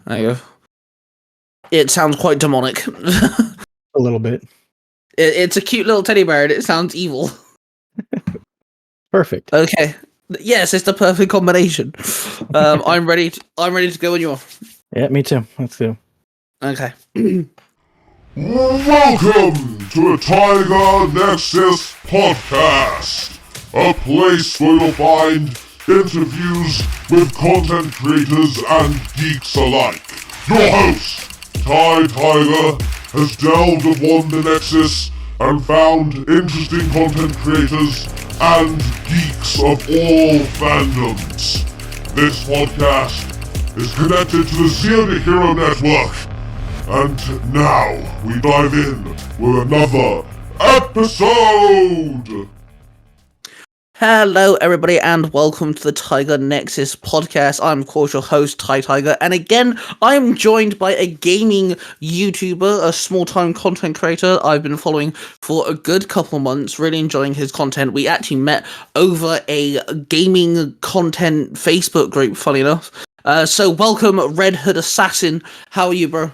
There you go. It sounds quite demonic. A little bit. It's a cute little teddy bear and it sounds evil. Perfect. Okay. Yes, it's the perfect combination. I'm ready to go when you are. Yeah, me too. Let's go. Okay. Welcome to the Tiger Nexus Podcast, a place where you'll find interviews with content creators and geeks alike. Your host, Ty Tiger, has delved upon the Nexus and found interesting content creators and geeks of all fandoms. This podcast is connected to the Zero Hero Network. And now, we dive in with another episode! Hello, everybody, and welcome to the Tiger Nexus podcast. I'm, of course, your host, Ty Tiger, and again, I'm joined by a gaming YouTuber, a small-time content creator I've been following for a good couple months, really enjoying his content. We actually met over a gaming content Facebook group, funny enough. So welcome, RedHoodAssassin. How are you, bro?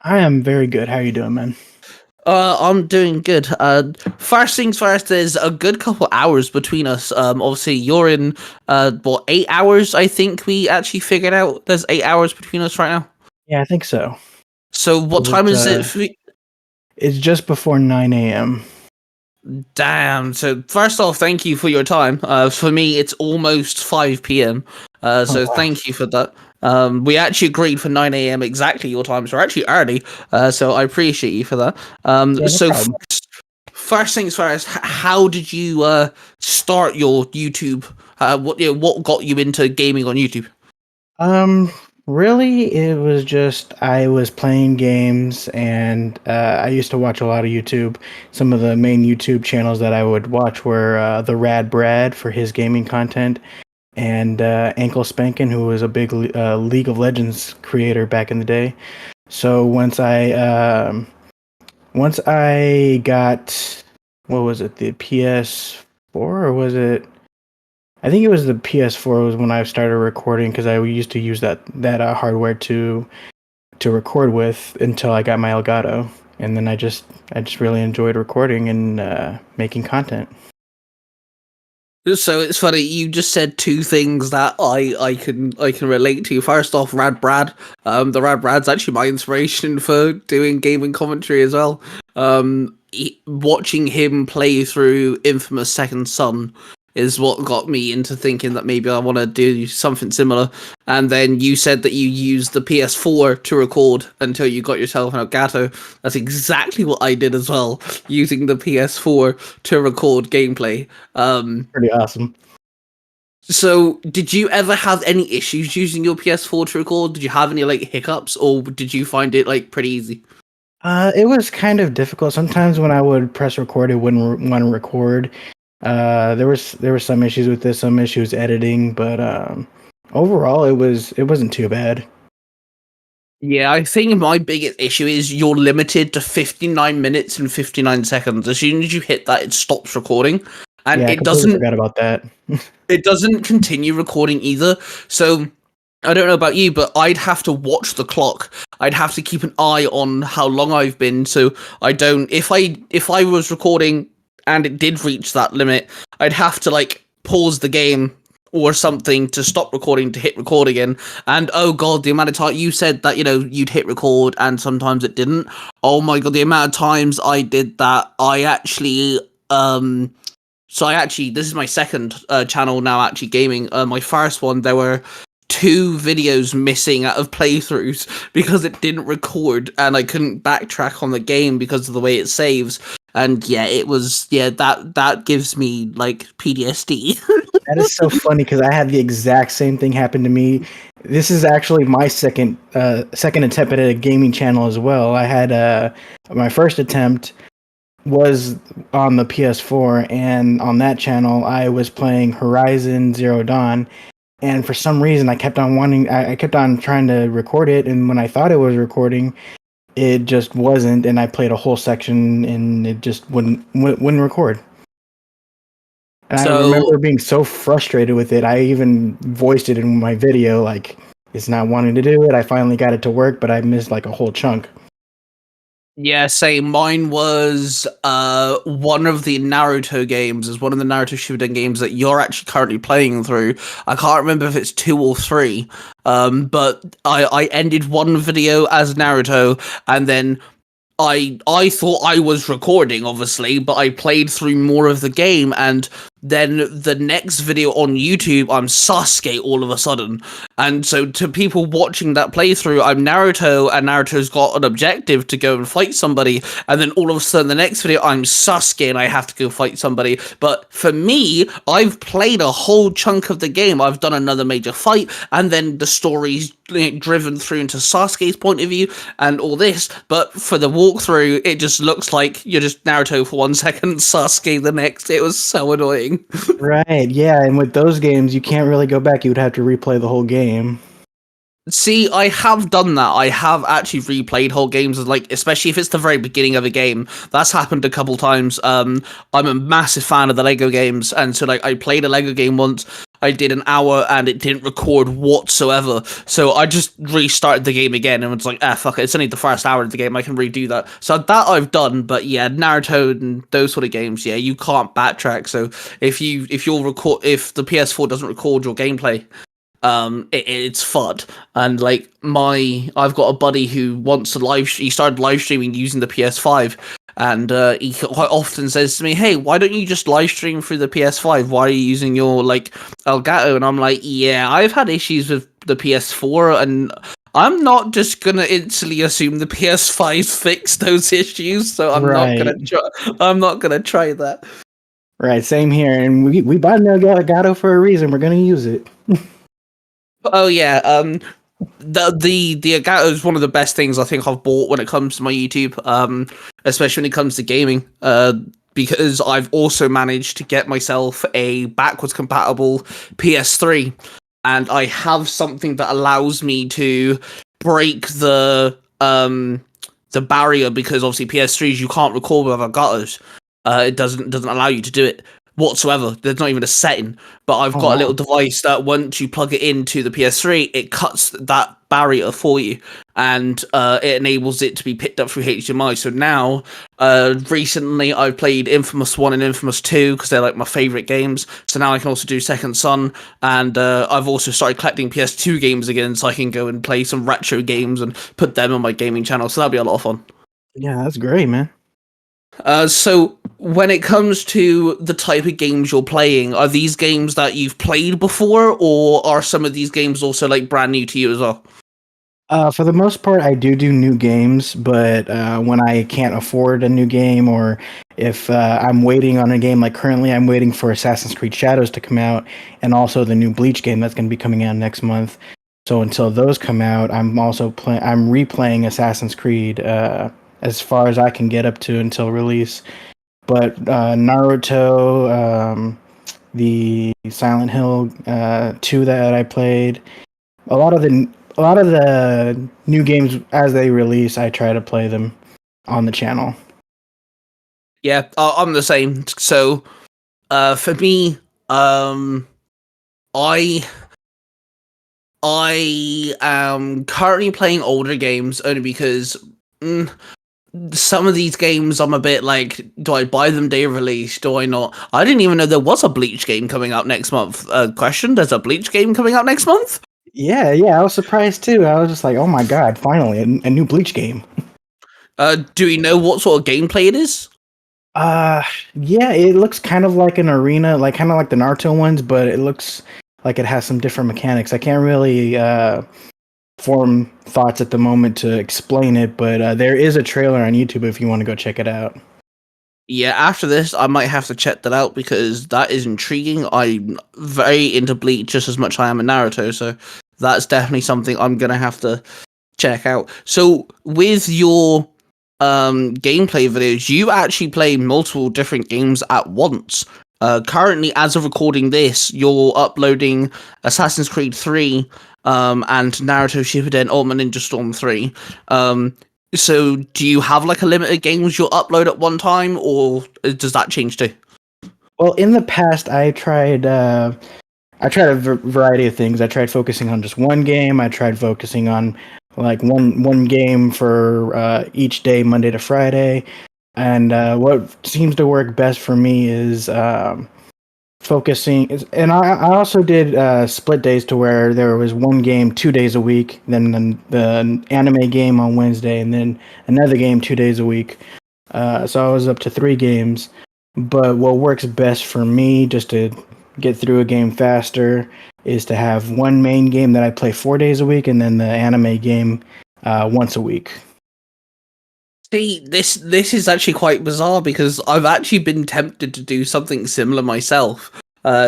I am very good. How are you doing, man? I'm doing good. First things first, there's a good couple hours between us. Obviously, you're in, 8 hours, I think we actually figured out. There's 8 hours between us right now. Yeah, I think so. So what time is it for you? It's just before 9 a.m. Damn. So first off, thank you for your time. For me, it's almost 5 p.m. Wow. Thank you for that. We actually agreed for 9 a.m. exactly your time, so we're actually early. So I appreciate you for that. First things first, how did you start your YouTube? What got you into gaming on YouTube? Really, it was just I was playing games, and I used to watch a lot of YouTube. Some of the main YouTube channels that I would watch were the Rad Brad for his gaming content, and Ankle Spankin, who was a big League of Legends creator back in the day. So once I got, what was it, the PS4, or was it? I think it was the PS4 was when I started recording, because I used to use that hardware to record with until I got my Elgato, and then I just really enjoyed recording and making content. So it's funny, you just said two things that I can relate to. First off, Rad Brad. The Rad Brad's actually my inspiration for doing gaming commentary as well. Watching him play through Infamous Second Son is what got me into thinking that maybe I want to do something similar. And then you said that you used the PS4 to record until you got yourself an Elgato. That's exactly what I did as well, using the PS4 to record gameplay. Pretty awesome. So, did you ever have any issues using your PS4 to record? Did you have any hiccups, or did you find it pretty easy? It was kind of difficult. Sometimes when I would press record, it wouldn't want to record. There were some issues with this, some issues editing, but overall it wasn't too bad. Yeah, I think my biggest issue is you're limited to 59 minutes and 59 seconds. As soon as you hit that, it stops recording, and yeah, it doesn't. Forgot about that. It doesn't continue recording either. So I don't know about you, but I'd have to watch the clock. I'd have to keep an eye on how long I've been, so I don't. If I was recording and it did reach that limit, I'd have to pause the game or something to stop recording to hit record again. And oh god, the amount of time you said that you'd hit record and sometimes it didn't. Oh my god, the amount of times I did that. I actually this is my second channel now actually gaming. My first one, there were 2 videos missing out of playthroughs because it didn't record and I couldn't backtrack on the game because of the way it saves. And yeah, it was that gives me PTSD. That is so funny because I had the exact same thing happen to me. This is actually my second attempt at a gaming channel as well. I had my first attempt was on the PS4, and on that channel I was playing Horizon Zero Dawn, and for some reason I kept on trying to record it, and when I thought it was recording, it just wasn't, and I played a whole section and it just wouldn't record. And I remember being so frustrated with it. I even voiced it in my video, it's not wanting to do it. I finally got it to work, but I missed like a whole chunk. Yeah, same. Mine was one of the Naruto games, is one of the Naruto Shippuden games that you're actually currently playing through. I can't remember if it's 2 or 3, but I ended one video as Naruto, and then I thought I was recording, obviously, but I played through more of the game, and then the next video on YouTube, I'm Sasuke all of a sudden. And so to people watching that playthrough, I'm Naruto, and Naruto's got an objective to go and fight somebody, and then all of a sudden the next video, I'm Sasuke, and I have to go fight somebody. But for me, I've played a whole chunk of the game, I've done another major fight, and then the story's driven through into Sasuke's point of view, and all this, but for the walkthrough, it just looks like you're just Naruto for 1 second, Sasuke the next. It was so annoying. Right, yeah, and with those games, you can't really go back. You would have to replay the whole game. See, I have done that. I have actually replayed whole games, like, especially if it's the very beginning of a game. That's happened a couple times. I'm a massive fan of the Lego games, and so like I played a Lego game once. I did an hour and it didn't record whatsoever. So I just restarted the game again and was like, fuck it, it's only the first hour of the game, I can redo that. So that I've done, but yeah, Naruto and those sort of games, yeah, you can't backtrack. So if the PS4 doesn't record your gameplay, it's FUD. And like I've got a buddy who wants to he started live streaming using the PS5, and he quite often says to me, hey, why don't you just live stream through the PS5? Why are you using your like Elgato? And I'm like, yeah, I've had issues with the PS4, and I'm not just gonna instantly assume the PS5 fixed those issues, so I'm not gonna try that. Right, same here, and we bought an Elgato for a reason. We're gonna use it. Oh yeah, the Elgato is one of the best things I think I've bought when it comes to my YouTube, especially when it comes to gaming, because I've also managed to get myself a backwards compatible PS3, and I have something that allows me to break the barrier, because obviously PS3s you can't record with Elgatos. It doesn't allow you to do it whatsoever. There's not even a setting, but I've got a little device that once you plug it into the PS3, it cuts that barrier for you, and it enables it to be picked up through HDMI. So now, recently I've played Infamous 1 and Infamous 2 because they're like my favorite games. So now I can also do Second Son, and I've also started collecting PS2 games again, so I can go and play some retro games and put them on my gaming channel. So that'll be a lot of fun. Yeah, that's great, man. So when it comes to the type of games you're playing, are these games that you've played before, or are some of these games also like brand new to you as well? For the most part, I do new games, but when I can't afford a new game, or if I'm waiting on a game, like currently I'm waiting for Assassin's Creed Shadows to come out, and also the new Bleach game that's going to be coming out next month. So until those come out, I'm also I'm replaying Assassin's Creed as far as I can get up to until release. But Naruto, the Silent Hill 2 that I played, a lot of the new games as they release, I try to play them on the channel. Yeah, I'm the same. So for me, I am currently playing older games only because some of these games I'm a bit like, do I buy them day of release? Do I not? I didn't even know there was a Bleach game coming out next month. Question, there's a Bleach game coming out next month? Yeah, I was surprised too. I was just like, oh my god, finally, a new Bleach game. Do we know what sort of gameplay it is? Yeah, it looks kind of like an arena, like kind of like the Naruto ones, but it looks like it has some different mechanics. I can't really form thoughts at the moment to explain it, but there is a trailer on YouTube if you want to go check it out. Yeah, after this, I might have to check that out because that is intriguing. I'm very into Bleach just as much as I am in Naruto, so that's definitely something I'm gonna have to check out. So with your gameplay videos, you actually play multiple different games at once. Currently, as of recording this, you're uploading Assassin's Creed 3 and Naruto Shippuden Ultimate Ninja Storm 3. So do you have like a limited games you'll upload at one time, or does that change too? Well, in the past, I tried I tried a variety of things. I tried focusing on just one game. I tried focusing on like one game for each day, Monday to Friday. And what seems to work best for me is focusing. And I also did split days to where there was one game 2 days a week, then the anime game on Wednesday, and then another game 2 days a week. So I was up to 3 games. But what works best for me, just to get through a game faster, is to have one main game that I play 4 days a week, and then the anime game once a week. See, this is actually quite bizarre because I've actually been tempted to do something similar myself.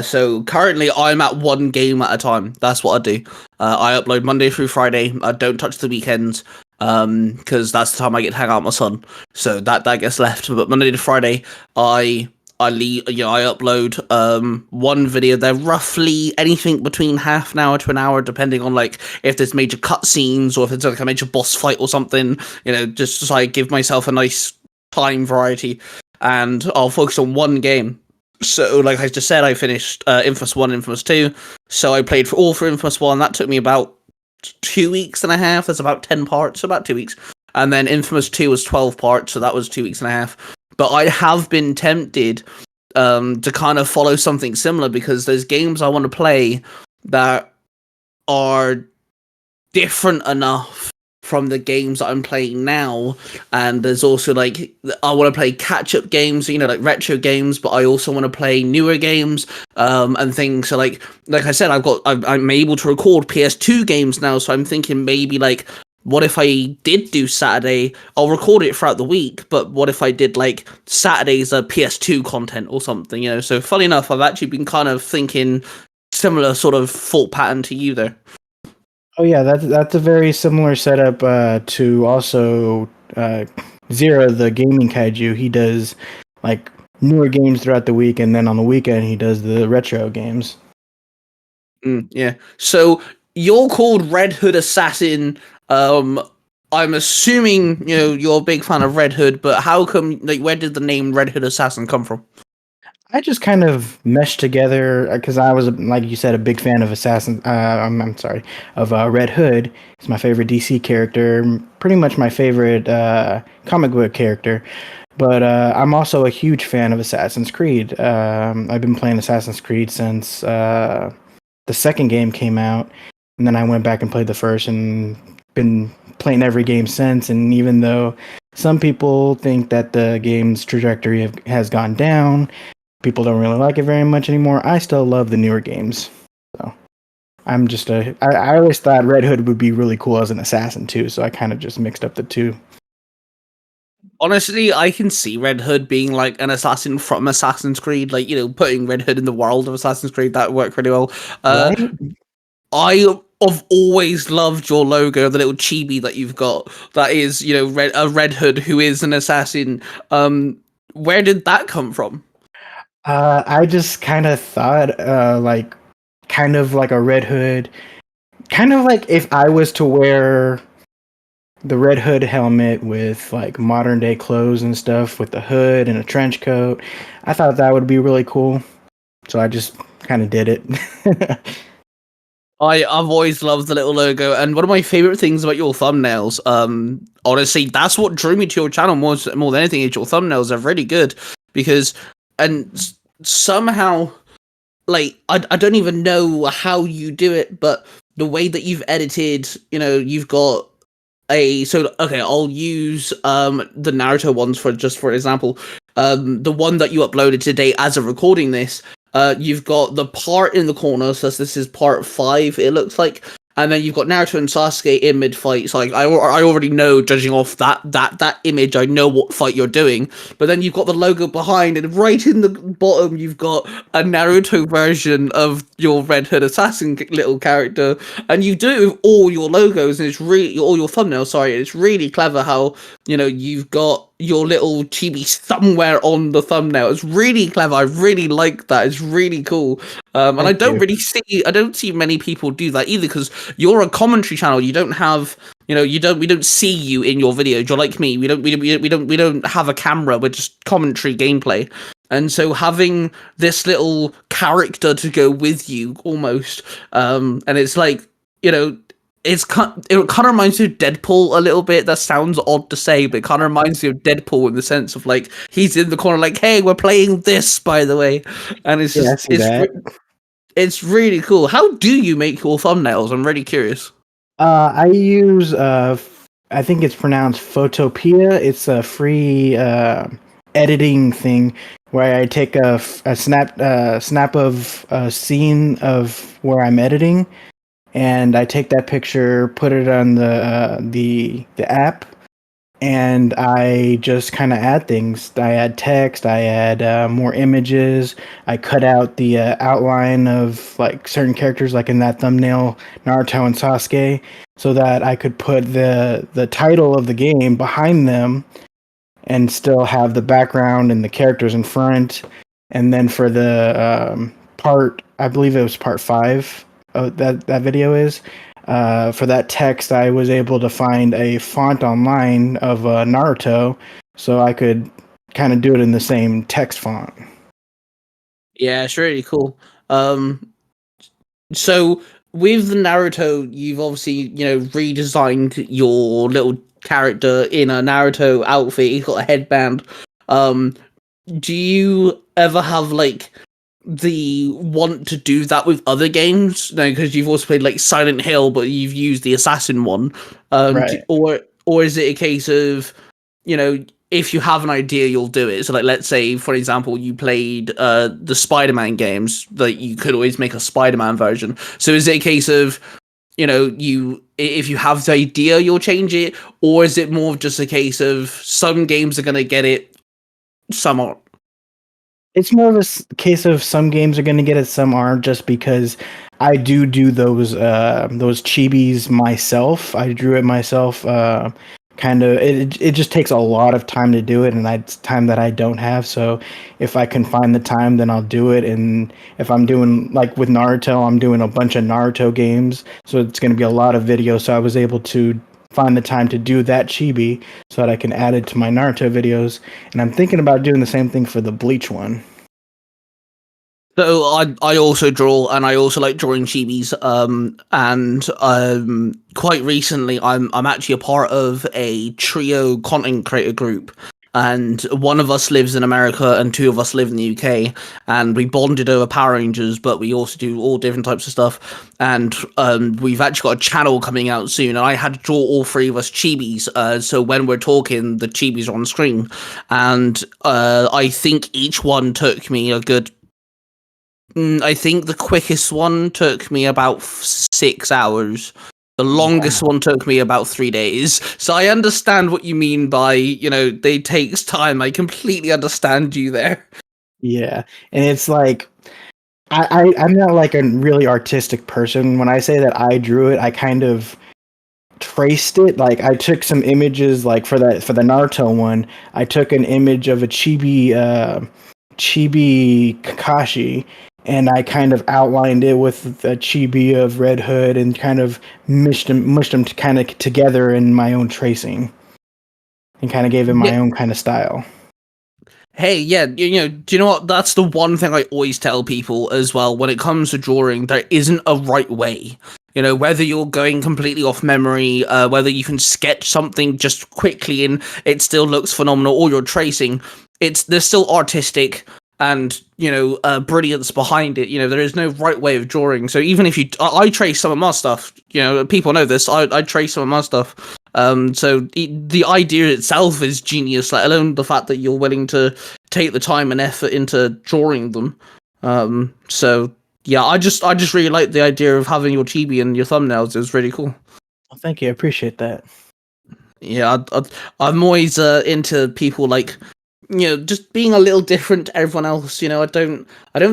So currently I'm at one game at a time. That's what I do. I upload Monday through Friday. I don't touch the weekends because that's the time I get to hang out with my son. So that gets left. But Monday to Friday, I upload one video. They're roughly anything between half an hour to an hour, depending on like if there's major cutscenes or if it's like a major boss fight or something. Just so I give myself a nice time variety, and I'll focus on one game. So, like I just said, I finished Infamous 1, Infamous 2. So I played for Infamous 1. That took me about 2 weeks and a half. There's about 10 parts, so about 2 weeks. And then Infamous 2 was 12 parts, so that was 2 weeks and a half. But I have been tempted to kind of follow something similar because there's games I want to play that are different enough from the games that I'm playing now. And there's also like, I want to play catch-up games, like retro games, but I also want to play newer games and things. So like I said, I'm able to record PS2 games now, so I'm thinking maybe like, what if I did do Saturday? I'll record it throughout the week, but what if I did like Saturday's PS2 content or something, So funny enough, I've actually been kind of thinking similar sort of thought pattern to you there. Oh yeah, that's a very similar setup to also Zero, the gaming kaiju. He does like newer games throughout the week, and then on the weekend he does the retro games. Yeah. So you're called RedHoodAssassin. I'm assuming you're a big fan of Red Hood, but how come? Like, where did the name RedHoodAssassin come from? I just kind of meshed together because I was, like you said, a big fan of of Red Hood. He's my favorite DC character, pretty much my favorite comic book character. But I'm also a huge fan of Assassin's Creed. I've been playing Assassin's Creed since the second game came out, and then I went back and played the first, and been playing every game since. And even though some people think that the game's trajectory has gone down, people don't really like it very much anymore, I still love the newer games. So I'm just I always thought Red Hood would be really cool as an assassin too, so I kind of just mixed up the two. Honestly, I can see Red Hood being like an assassin from Assassin's Creed, like, putting Red Hood in the world of Assassin's Creed. That worked really well. Right? I've always loved your logo, the little chibi that you've got. That is, a Red Hood who is an assassin. Where did that come from? I just kind of thought, kind of like a Red Hood, kind of like if I was to wear the Red Hood helmet with like modern day clothes and stuff, with the hood and a trench coat, I thought that would be really cool. So I just kind of did it. I've always loved the little logo, and one of my favorite things about your thumbnails, honestly, that's what drew me to your channel more than anything. Is your thumbnails are really good because, and somehow, like, I don't even know how you do it, but the way that you've edited, you've got okay, I'll use the Naruto ones for example. The one that you uploaded today as of recording this, you've got the part in the corner, so this is part 5, it looks like, and then you've got Naruto and Sasuke in mid-fight. So like, I already know, judging off that image, I know what fight you're doing. But then you've got the logo behind, and right in the bottom, you've got a Naruto version of your Red Hood Assassin little character, and you do it with all your logos, and it's really all your thumbnails. Sorry, it's really clever how you've got your little chibi somewhere on the thumbnail. It's really clever. I really like that. It's really cool. And I don't see many people do that either, because you're a commentary channel. You don't have, we don't see you in your videos. You're like me. We don't have a camera. We're just commentary gameplay. And so having this little character to go with you almost, and it's like, you know, it kind of reminds me of Deadpool a little bit. That sounds odd to say, but it kind of reminds me of Deadpool in the sense of like he's in the corner, like, "Hey, we're playing this, by the way," and it's Yeah, I just see that. it's really cool. How do you make your thumbnails? I'm really curious. I use I think it's pronounced Photopea. It's a free editing thing where I take a snap of a scene of where I'm editing, and I take that picture, put it on the app, and I just kind of add things. I add text, I add more images, I cut out the outline of like certain characters, like in that thumbnail, Naruto and Sasuke, so that I could put the title of the game behind them and still have the background and the characters in front. And then for the part, I believe it was part 5 that video is. For that text, I was able to find a font online of Naruto, so I could kind of do it in the same text font. Yeah, it's really cool. So with Naruto, you've obviously, redesigned your little character in a Naruto outfit. He's got a headband. Um, do you ever have like the want to do that with other games? No, because you've also played like Silent Hill, but you've used the assassin one. Right. Or is it a case of, if you have an idea, you'll do it? So like, let's say, for example, you played the Spider-Man games, like you could always make a Spider-Man version. So is it a case of, if you have the idea, you'll change it? Or is it more of just a case of some games are going to get it, some aren't? It's more of a case of some games are going to get it, some aren't, just because I do those chibis myself. I drew it myself. Kind of, it just takes a lot of time to do it, and it's time that I don't have. So if I can find the time, then I'll do it. And if I'm doing like with Naruto, I'm doing a bunch of Naruto games, so it's going to be a lot of videos. So I was able to find the time to do that chibi so that I can add it to my Naruto videos. And I'm thinking about doing the same thing for the Bleach one. So I also draw, and I also like drawing chibis. And quite recently, I'm actually a part of a trio content creator group, and one of us lives in America, and 2 of us live in the UK, and we bonded over Power Rangers, but we also do all different types of stuff. And we've actually got a channel coming out soon, and I had to draw all 3 of us chibis. So when we're talking, the chibis are on screen, and I think each one took me a good. I think the quickest one took me about 6 hours. The longest one took me about 3 days. So I understand what you mean by, they takes time. I completely understand you there. Yeah, and it's like I'm not like a really artistic person. When I say that I drew it, I kind of traced it. Like I took some images, like for the Naruto one, I took an image of a chibi Kakashi, and I kind of outlined it with the chibi of Red Hood and kind of mushed them kind of together in my own tracing, and kind of gave it my own kind of style. Hey, yeah, do you know what? That's the one thing I always tell people as well. When it comes to drawing, there isn't a right way. Whether you're going completely off memory, whether you can sketch something just quickly and it still looks phenomenal, or you're tracing, there's still artistic and brilliance behind it. There is no right way of drawing. So even if I trace some of my stuff, people know this, I trace some of my stuff. So the idea itself is genius, let alone the fact that you're willing to take the time and effort into drawing them. So yeah, I just really like the idea of having your chibi and your thumbnails. It was really cool. Well, thank you, I appreciate that. Yeah, I'm always into people like, just being a little different to everyone else. I don't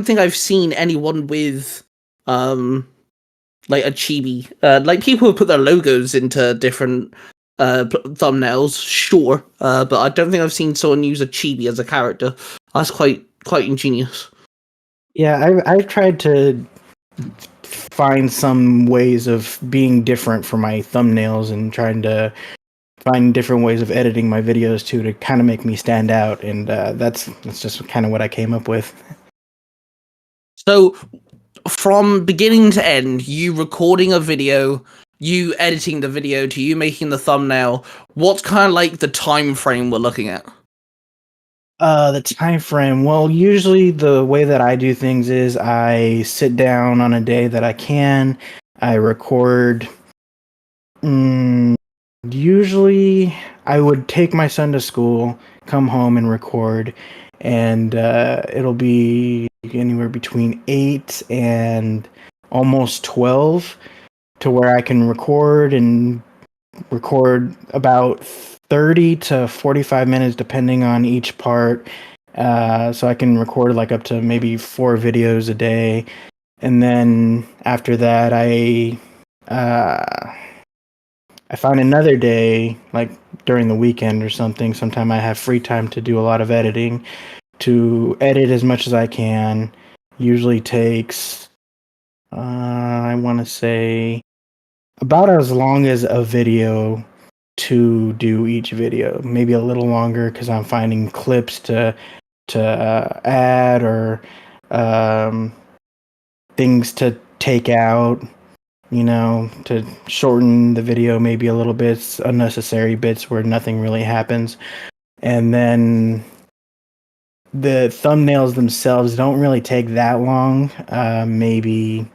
think I've seen anyone with like a chibi, like people who put their logos into different thumbnails, sure, but I don't think I've seen someone use a chibi as a character. That's quite ingenious. Yeah, I've tried to find some ways of being different for my thumbnails and trying to find different ways of editing my videos too to kind of make me stand out, and that's just kind of what I came up with. So, from beginning to end, you recording a video, you editing the video, to you making the thumbnail, what's kind of like the time frame we're looking at? The time frame. Well, usually the way that I do things is I sit down on a day that I can. I record. Usually, I would take my son to school, come home and record, and it'll be anywhere between 8 and almost 12 to where I can record about 30 to 45 minutes depending on each part. So I can record like up to maybe 4 videos a day. And then after that, I find another day, like during the weekend or something. Sometime I have free time to do a lot of editing, to edit as much as I can. Usually takes, I want to say, about as long as a video to do each video. Maybe a little longer because I'm finding clips to add, or things to take out, to shorten the video maybe a little bit, unnecessary bits where nothing really happens. And then the thumbnails themselves don't really take that long, maybe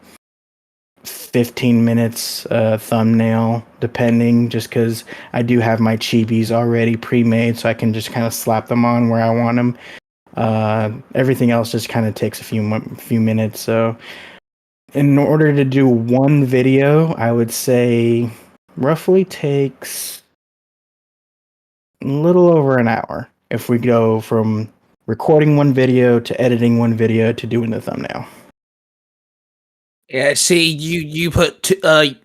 15 minutes thumbnail, depending, just because I do have my chibis already pre-made, so I can just kind of slap them on where I want them. Everything else just kind of takes a few minutes. So in order to do one video, I would say roughly takes a little over an hour if we go from recording one video to editing one video to doing the thumbnail. Yeah, see, you put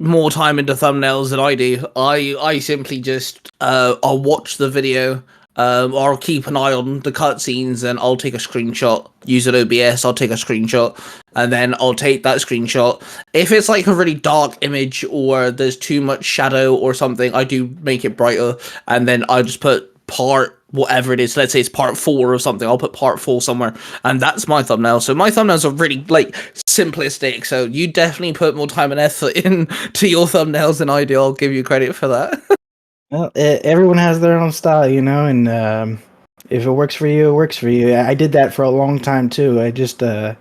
more time into thumbnails than I do. I simply just I'll watch the video, or I'll keep an eye on the cutscenes, and I'll take a screenshot. Use an OBS, I'll take a screenshot, and then I'll take that screenshot. If it's like a really dark image or there's too much shadow or something, I do make it brighter, and then I just put part whatever it is. Let's say it's part 4 or something. I'll put part 4 somewhere, and that's my thumbnail. So my thumbnails are really like simplistic. So you definitely put more time and effort into your thumbnails than I do. I'll give you credit for that. Well, everyone has their own style, and if it works for you, it works for you. I did that for a long time too. I just had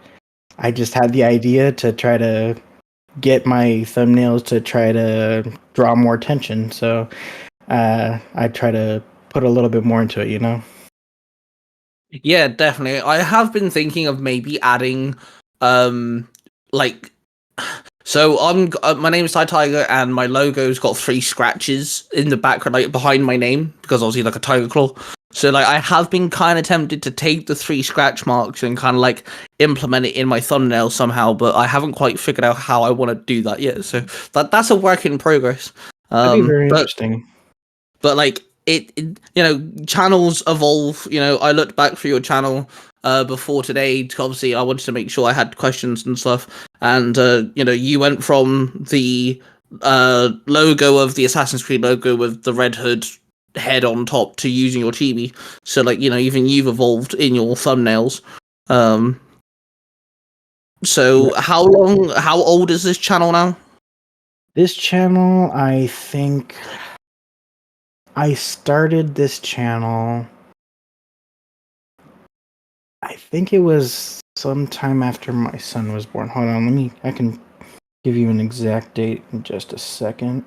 the idea to try to get my thumbnails to try to draw more attention. So I try to put a little bit more into it. Yeah, definitely. I have been thinking of maybe adding, like, so my name is Ty Tiger, and my logo's got 3 scratches in the background, like behind my name, because obviously like a tiger claw. So like I have been kind of tempted to take the 3 scratch marks and kind of like implement it in my thumbnail somehow, but I haven't quite figured out how I want to do that yet. So that's a work in progress. That'd be very interesting. But like it, channels evolve. I looked back through your channel before today. Obviously, I wanted to make sure I had questions and stuff. And you went from the logo of the Assassin's Creed logo with the Red Hood head on top to using your chibi. So like even you've evolved in your thumbnails. So how old is this channel now? This channel, I think I started this channel, I think it was sometime after my son was born. Hold on, I can give you an exact date in just a second.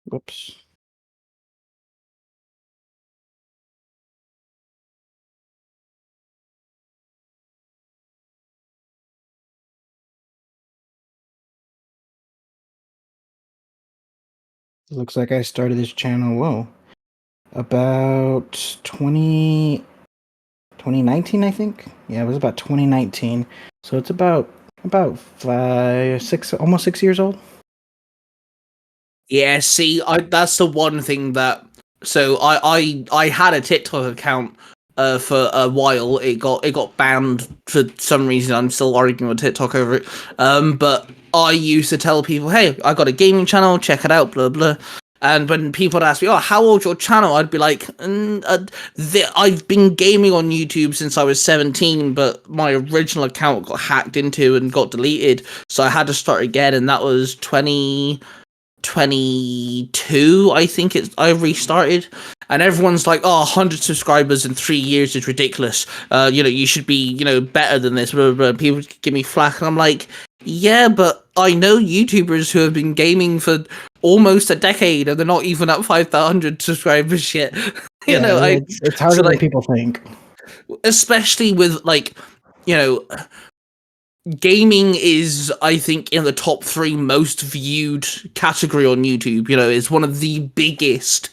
Whoops. Looks like I started this channel, about 2019, I think. Yeah, it was about 2019. So it's about almost 6 years old. Yeah, see, that's the one thing that. So I had a TikTok account for a while. It got banned for some reason. I'm still arguing with TikTok over it. But I used to tell people, "Hey, I got a gaming channel. Check it out." Blah blah. And when people would ask me, "Oh, how old's your channel?" I'd be like, "I've been gaming on YouTube since I was 17, but my original account got hacked into and got deleted, so I had to start again, and that was 2022, I think I restarted." And everyone's like, "Oh, 100 subscribers in 3 years is ridiculous. You should be, better than this." Blah, blah, blah. People give me flack, and I'm like, yeah, but I know YouTubers who have been gaming for almost a decade, and they're not even at 500 subscribers yet. It's harder than people think. Especially with gaming is, I think, in the top 3 most viewed category on YouTube. It's one of the biggest.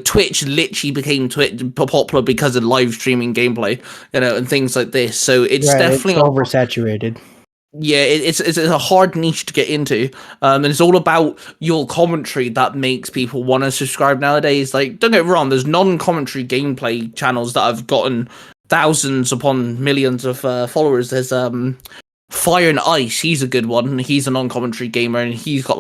Twitch literally became popular because of live streaming gameplay, and things like this. So it's definitely oversaturated. Yeah, it's a hard niche to get into, and it's all about your commentary that makes people want to subscribe nowadays. Like, don't get me wrong, there's non-commentary gameplay channels that have gotten thousands upon millions of followers. There's Fire and Ice, he's a good one. He's a non-commentary gamer, and he's got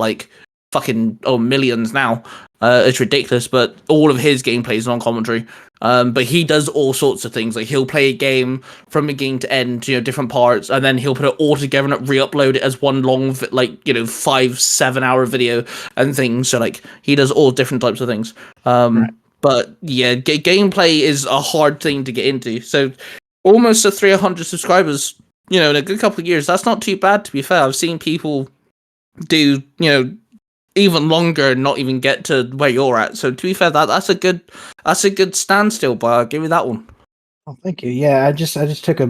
fucking millions now. It's ridiculous, but all of his gameplay is non-commentary. But he does all sorts of things. Like, he'll play a game from beginning to end, different parts, and then he'll put it all together and re-upload it as one long, 5-7 hour video and things. So he does all different types of things. Right. But yeah, gameplay is a hard thing to get into. So almost to 300 subscribers, in a good couple of years, that's not too bad, to be fair. I've seen people do, even longer and not even get to where you're at. So to be fair, that's a good standstill, but I'll give you that one. Oh, thank you. Yeah, I just took a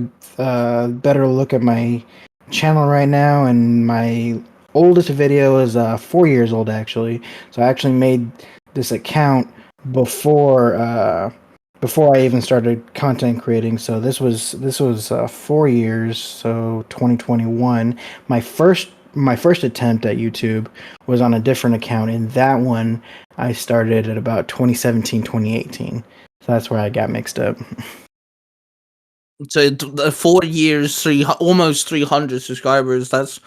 better look at my channel right now, and my oldest video is 4 years old, actually. So I actually made this account before I even started content creating. So this was 4 years, so 2021. My first attempt at YouTube was on a different account, and that one I started at about 2017, 2018. So that's where I got mixed up. So 4 years, almost 300 subscribers. That's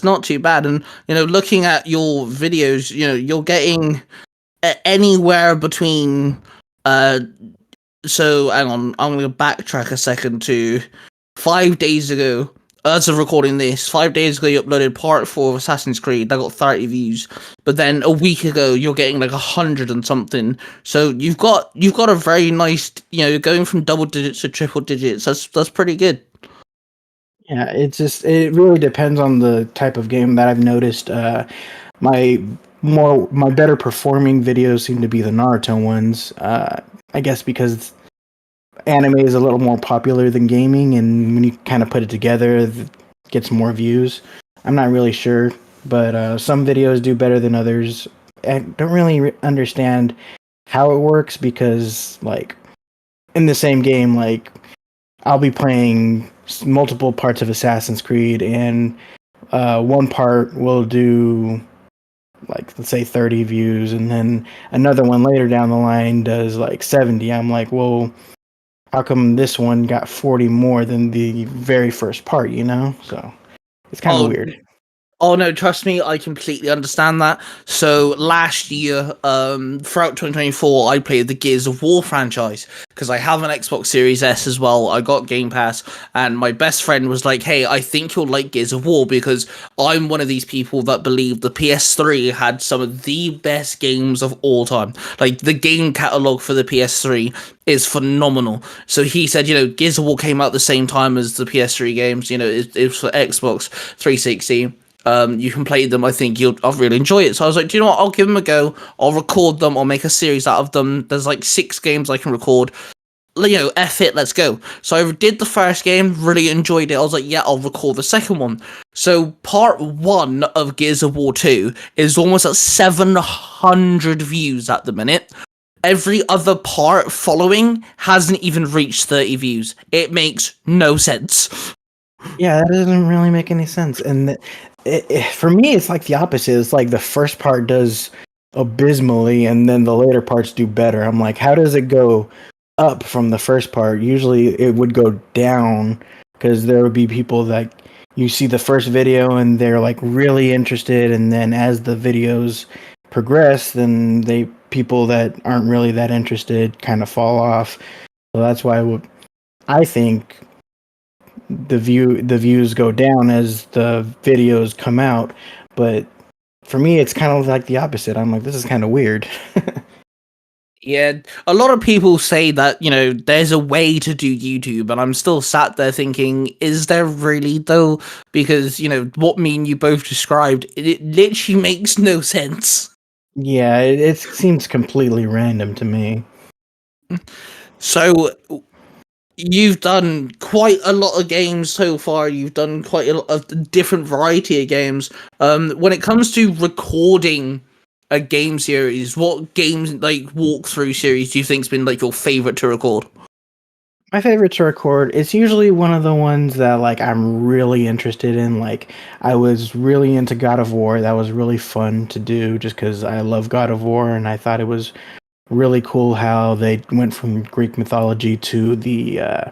not too bad. And looking at your videos, you're getting anywhere between. So hang on, I'm going to backtrack a second to 5 days ago. As of recording this, 5 days ago, you uploaded part 4 of Assassin's Creed. That got 30 views. But then a week ago, you're getting 100 and something. So you've got a very nice, going from double digits to triple digits. That's pretty good. Yeah, it really depends on the type of game that I've noticed. My better performing videos seem to be the Naruto ones. I guess because anime is a little more popular than gaming, and when you kind of put it together, it gets more views. I'm not really sure, but some videos do better than others. I don't really understand how it works, because in the same game, I'll be playing multiple parts of Assassin's Creed, and one part will do let's say 30 views, and then another one later down the line does 70. I'm like, well, how come this one got 40 more than the very first part, So it's kind of weird. Oh no, trust me, I completely understand that. So last year, throughout 2024, I played the Gears of War franchise because I have an Xbox Series S as well. I got Game Pass, and my best friend was like, "Hey, I think you'll like Gears of War," because I'm one of these people that believe the PS3 had some of the best games of all time. The game catalog for the PS3 is phenomenal. So he said, Gears of War came out the same time as the PS3 games. It was for Xbox 360. You can play them. I think I'll really enjoy it. So I was like, do you know what? I'll give them a go. I'll record them. I'll make a series out of them. There's 6 games I can record. F it, let's go. So I did the first game, really enjoyed it. I was like, yeah, I'll record the second one. So part 1 of Gears of War 2 is almost at 700 views at the minute. Every other part following hasn't even reached 30 views. It makes no sense. Yeah, that doesn't really make any sense. And for me, it's the opposite. It's the first part does abysmally, and then the later parts do better. I'm like, how does it go up from the first part. Usually it would go down because there would be people that you see the first video and they're like really interested, and then as the videos progress, then they people that aren't really that interested kind of fall off. So that's why I think the views go down as the videos come out. But for me, it's kind of like the opposite. I'm like, this is kind of weird. Yeah, a lot of people say that, there's a way to do YouTube, and I'm still sat there thinking, is there really though? Because, what me and you both described, it literally makes no sense. Yeah, it seems completely random to me. So, you've done quite a lot of games so far. You've done quite a lot of different variety of games. When it comes to recording a game series, what games, like walkthrough series, do you think's been like your favorite to record? My favorite to record, it's usually one of the ones that like I'm really interested in. Like I was really into God of War. That was really fun to do just because I love God of War, and I thought it was really cool how they went from Greek mythology to the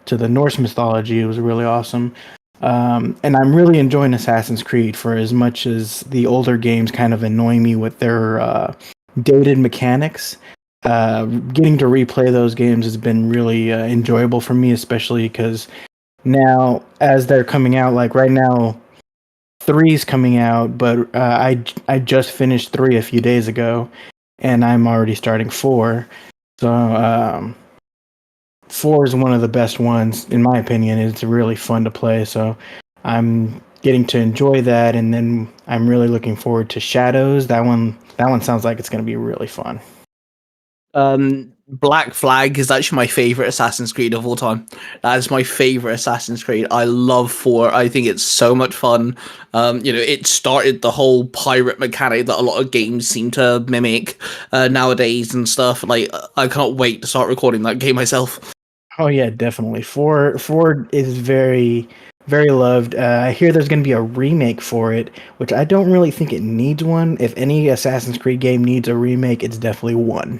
Norse mythology. It was really awesome. And I'm really enjoying Assassin's Creed for as much as the older games kind of annoy me with their dated mechanics. Getting to replay those games has been really enjoyable for me, especially because now, as they're coming out, like right now, 3's coming out, but I just finished 3 a few days ago, and I'm already starting 4. So 4 is one of the best ones, in my opinion. It's really fun to play, so I'm getting to enjoy that, and then I'm really looking forward to Shadows. That one sounds like it's going to be really fun. Black Flag is actually my favorite Assassin's Creed of all time. That is my favorite Assassin's Creed. I love 4. I think it's so much fun. It started the whole pirate mechanic that a lot of games seem to mimic nowadays and stuff. Like, I can't wait to start recording that game myself. Oh yeah, definitely. 4 is very, very loved. I hear there's going to be a remake for it, which I don't really think it needs one. If any Assassin's Creed game needs a remake, it's definitely one.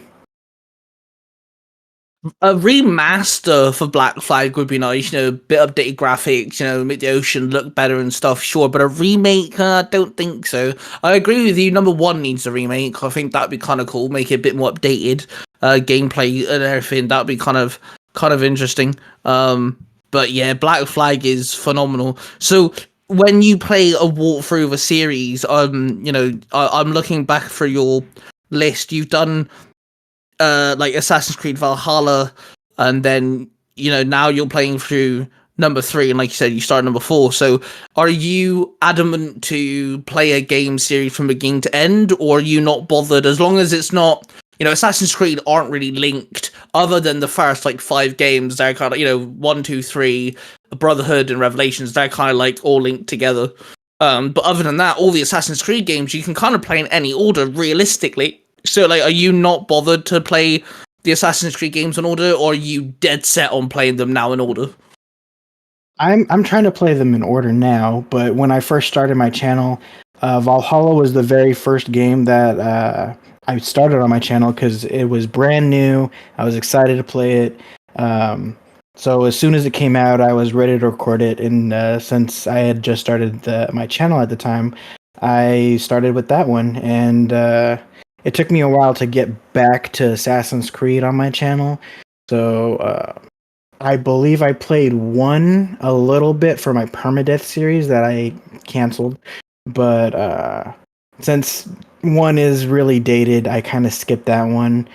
A remaster for Black Flag would be nice, bit updated graphics, make the ocean look better and stuff, sure, but a remake, I don't think so. I agree with you, number 1 needs a remake. I think that'd be kind of cool, make it a bit more updated, gameplay and everything, that'd be kind of interesting. But yeah, Black Flag is phenomenal. So, when you play a walkthrough of a series, I'm looking back through your list, you've done like Assassin's Creed Valhalla, and then now you're playing through number 3, and like you said, you start number 4. So are you adamant to play a game series from beginning to end, or are you not bothered as long as it's not, Assassin's Creed aren't really linked other than the first like 5 games? They're kind of 1, 2, 3, Brotherhood and Revelations, they're kind of like all linked together. But other than that, all the Assassin's Creed games you can kind of play in any order realistically. So, like, are you not bothered to play the Assassin's Creed games in order, or are you dead set on playing them now in order? I'm trying to play them in order now, but when I first started my channel, Valhalla was the very first game that I started on my channel because it was brand new. I was excited to play it. So as soon as it came out, I was ready to record it, and since I had just started my channel at the time, I started with that one, and it took me a while to get back to Assassin's Creed on my channel. So I believe I played 1 a little bit for my permadeath series that I canceled. But since 1 is really dated, I kind of skipped that one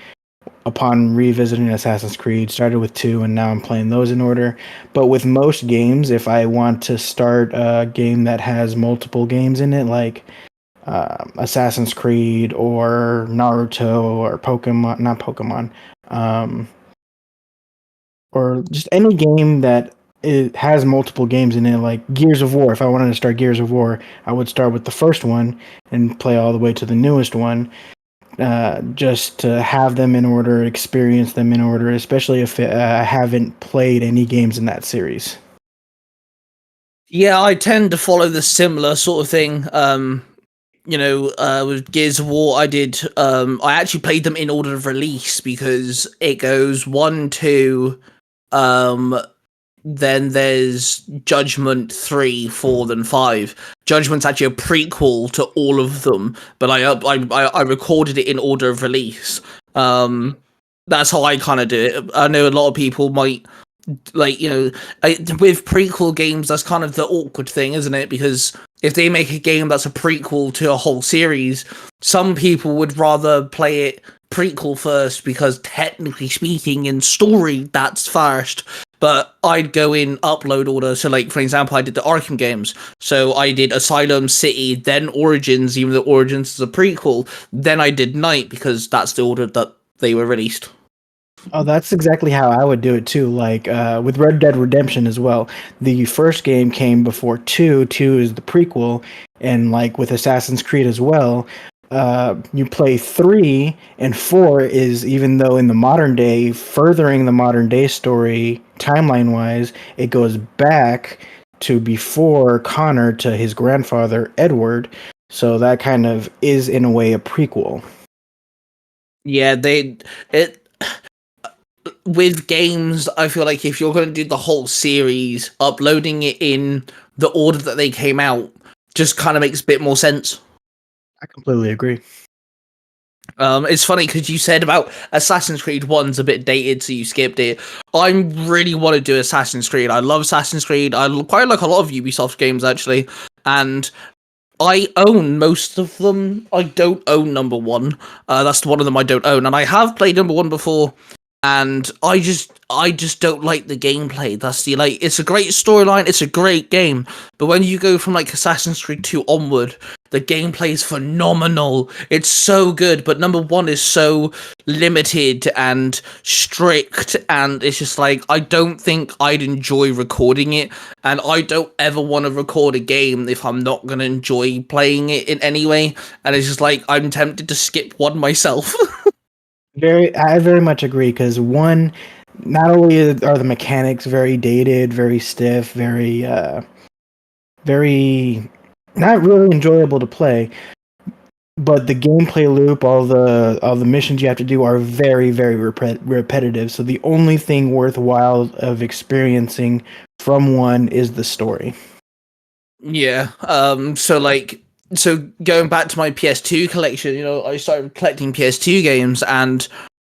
upon revisiting Assassin's Creed. Started with 2, and now I'm playing those in order. But with most games, if I want to start a game that has multiple games in it, like Assassin's Creed or Naruto or Pokemon, not Pokemon, or just any game that it has multiple games in it, like Gears of War. If I wanted to start Gears of War, I would start with the first one and play all the way to the newest one, just to have them in order, experience them in order, especially if I haven't played any games in that series. Yeah, I tend to follow the similar sort of thing. with Gears of War, I actually played them in order of release because it goes 1, 2, then there's Judgment 3, 4, then 5. Judgment's actually a prequel to all of them, but I recorded it in order of release. That's how I kind of do it. I know a lot of people might with prequel games, that's kind of the awkward thing, isn't it? Because if they make a game that's a prequel to a whole series, some people would rather play it prequel first because technically speaking in story that's first. But I'd go in upload order. So like, for example, I did the Arkham games. So I did Asylum, City, then Origins, even though Origins is a prequel. Then I did Night because that's the order that they were released. Oh, that's exactly how I would do it too. Like with Red Dead Redemption as well. The first game came before 2. 2 is the prequel, and like with Assassin's Creed as well, you play 3 and 4 is, even though in the modern day, furthering the modern day story timeline wise, it goes back to before Connor to his grandfather Edward. So that kind of is in a way a prequel. Yeah, with games, I feel like if you're going to do the whole series, uploading it in the order that they came out just kind of makes a bit more sense. I completely agree. It's funny because you said about Assassin's Creed 1's a bit dated, so you skipped it. I really want to do Assassin's Creed. I love Assassin's Creed. I quite like a lot of Ubisoft games, actually. And I own most of them. I don't own number 1. That's the one of them I don't own. And I have played number 1 before. And I just don't like the gameplay. That's it's a great storyline, it's a great game, but when you go from like Assassin's Creed 2 onward, the gameplay is phenomenal. It's so good, but number 1 is so limited and strict, and it's just like, I don't think I'd enjoy recording it, and I don't ever want to record a game if I'm not going to enjoy playing it in any way, and it's just like, I'm tempted to skip one myself. I very much agree, because one, not only are the mechanics very dated, very stiff, very not really enjoyable to play, but the gameplay loop, all the missions you have to do are very, very repetitive. So the only thing worthwhile of experiencing from one is the story. Yeah. So going back to my PS2 collection, I started collecting PS2 games, and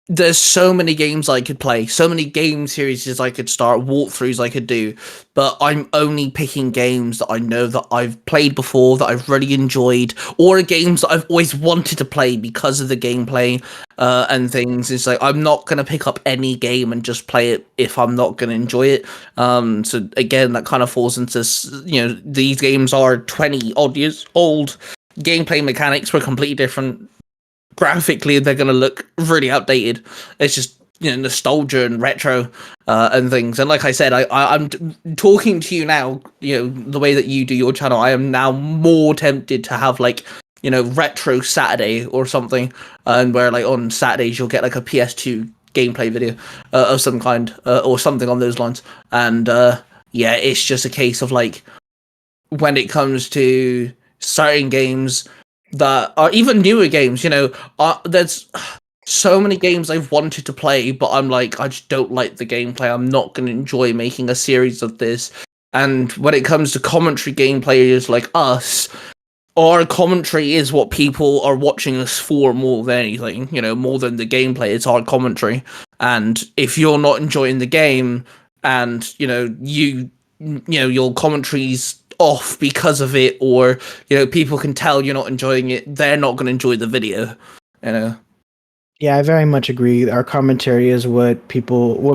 there's so many games I could play, so many game series I could start, walkthroughs I could do, but I'm only picking games that I know that I've played before, that I've really enjoyed, or games that I've always wanted to play because of the gameplay and things. It's like, I'm not going to pick up any game and just play it if I'm not going to enjoy it. So again, that kind of falls into, these games are 20 odd years old. Gameplay mechanics were completely different. Graphically, they're going to look really outdated. It's just nostalgia and retro and things. And like I said, I'm talking to you now. The way that you do your channel, I am now more tempted to have retro Saturday or something, and where on Saturdays you'll get a PS2 gameplay video of some kind or something on those lines. And it's just a case of when it comes to certain games that are even newer games, there's so many games I've wanted to play, but I'm like, I just don't like the gameplay. I'm not going to enjoy making a series of this. And when it comes to commentary gameplayers like us, our commentary is what people are watching us for more than anything, more than the gameplay. It's our commentary. And if you're not enjoying the game and, your commentary's off because of it, or people can tell you're not enjoying it, they're not going to enjoy the video. Yeah, I very much agree. Our commentary is what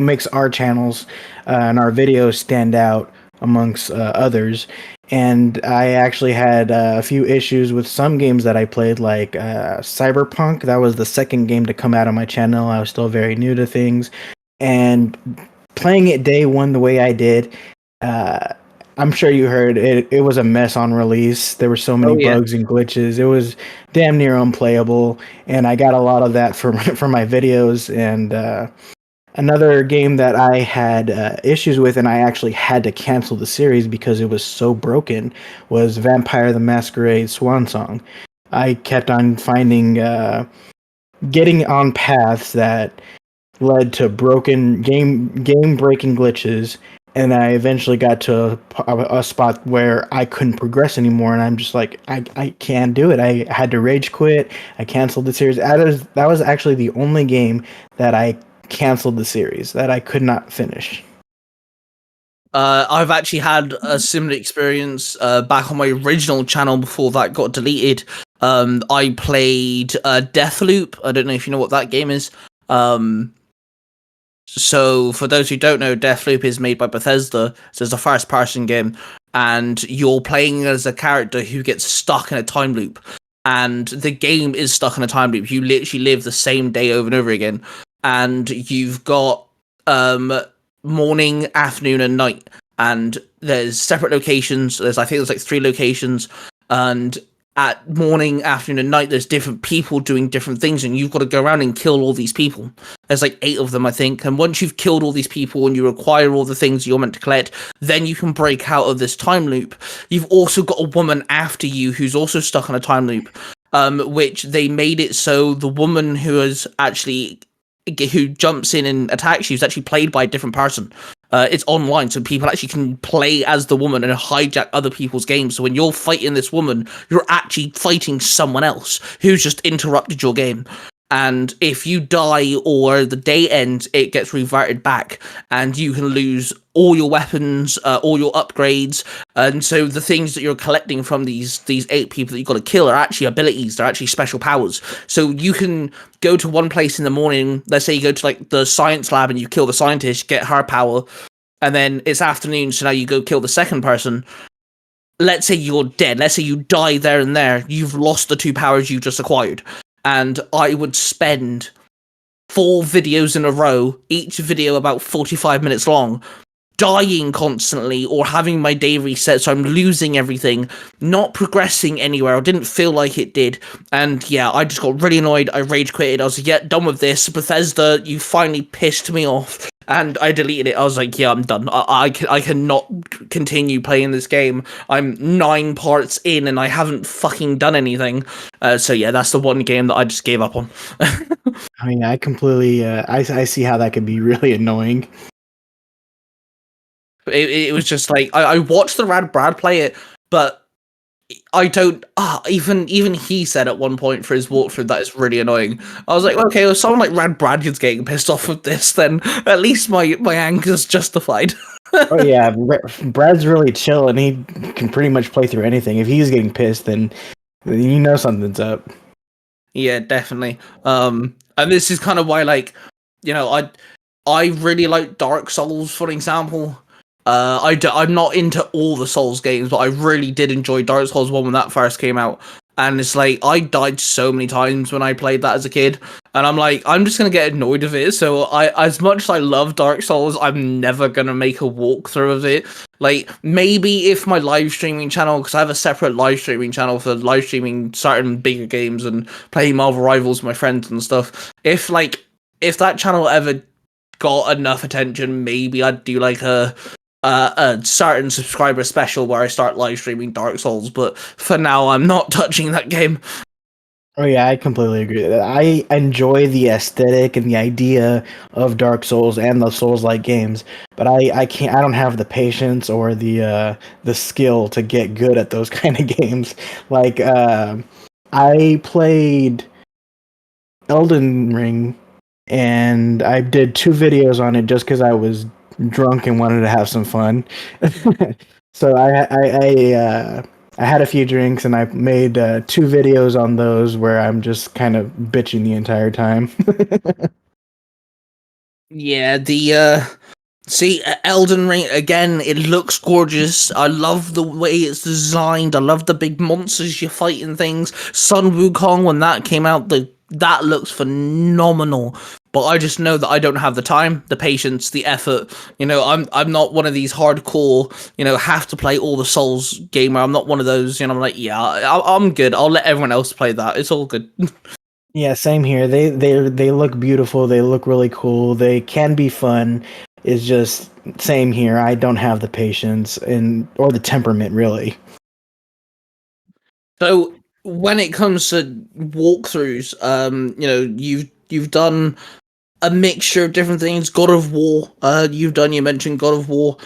makes our channels and our videos stand out amongst others. And I actually had a few issues with some games that I played, like Cyberpunk. That was the second game to come out on my channel. I was still very new to things, and playing it day one the way I did, I'm sure you heard it. It was a mess on release. There were so many bugs and glitches. It was damn near unplayable, and I got a lot of that from my videos. And another game that I had issues with, and I actually had to cancel the series because it was so broken, was Vampire the Masquerade Swan Song. I kept on finding, getting on paths that led to broken game breaking glitches, and I eventually got to a spot where I couldn't progress anymore, and I'm just like, I can't do it. I had to rage quit. I canceled the series. That was actually the only game that I canceled the series, that I could not finish. I've actually had a similar experience back on my original channel before that got deleted. I played Deathloop. I don't know if you know what that game is. So for those who don't know, Deathloop is made by Bethesda. So it's a first-person game, and you're playing as a character who gets stuck in a time loop. And the game is stuck in a time loop. You literally live the same day over and over again, and you've got morning, afternoon, and night. And there's separate locations. I think there's like 3 locations, and at morning, afternoon, and night, there's different people doing different things, and you've got to go around and kill all these people. There's like 8 of them, I think. And once you've killed all these people and you acquire all the things you're meant to collect, then you can break out of this time loop. You've also got a woman after you who's also stuck on a time loop, which they made it so the woman who jumps in and attacks you is actually played by a different person. It's online, so people actually can play as the woman and hijack other people's games. So when you're fighting this woman, you're actually fighting someone else who's just interrupted your game. And if you die or the day ends, it gets reverted back, and you can lose all your weapons, all your upgrades. And so the things that you're collecting from these 8 people that you've got to kill are actually abilities. They're actually special powers. So you can go to one place in the morning. Let's say you go to like the science lab and you kill the scientist, get her power, and then it's afternoon. So now you go kill the second person. Let's say you're dead. Let's say you die there and there. You've lost the 2 powers you just acquired. And I would spend 4 videos in a row, each video about 45 minutes long, dying constantly or having my day reset, so I'm losing everything, not progressing anywhere. I didn't feel like it did. And yeah, I just got really annoyed. I rage quitted. I was like, yeah, done with this. Bethesda, you finally pissed me off. And I deleted it. I was like, yeah, I'm done. I cannot continue playing this game. I'm 9 parts in and I haven't fucking done anything. So yeah, that's the one game that I just gave up on. I mean, I completely, I see how that could be really annoying. It was just like, I watched the Rad Brad play it, but I don't. Even he said at one point for his walkthrough that it's really annoying. I was like, okay, if someone like Rad Bradford's getting pissed off with this, then at least my anger's justified. Oh yeah, Brad's really chill, and he can pretty much play through anything. If he's getting pissed, then you know something's up. Yeah, definitely. And this is kind of why, like, you know, I really like Dark Souls, for example. I'm not into all the Souls games, but I really did enjoy Dark Souls 1 when that first came out. And it's like, I died so many times when I played that as a kid. And I'm like, I'm just going to get annoyed with it. So as much as I love Dark Souls, I'm never going to make a walkthrough of it. Like, maybe if my live streaming channel, because I have a separate live streaming channel for live streaming certain bigger games and playing Marvel Rivals with my friends and stuff. If that channel ever got enough attention, maybe I'd do like a certain subscriber special where I start live streaming Dark Souls, but for now I'm not touching that game. Oh yeah, I completely agree. I enjoy the aesthetic and the idea of Dark Souls and the Souls-like games, but I can't. I don't have the patience or the skill to get good at those kind of games. Like I played Elden Ring, and I did 2 videos on it just because I was drunk and wanted to have some fun. So I had a few drinks and I made 2 videos on those where I'm just kind of bitching the entire time. Yeah, Elden Ring, again, it looks gorgeous. I love the way it's designed. I love the big monsters you're fighting things. Sun Wukong, when that came out, that looks phenomenal. But I just know that I don't have the time, the patience, the effort. You know, I'm not one of these hardcore, you know, have to play all the Souls gamer. I'm not one of those, you know, I'm like, yeah, I'm good. I'll let everyone else play that. It's all good. Yeah, same here. They look beautiful. They look really cool. They can be fun. It's just same here. I don't have the patience or the temperament, really. So when it comes to walkthroughs, you've done a mixture of different things. God of War, you mentioned God of War,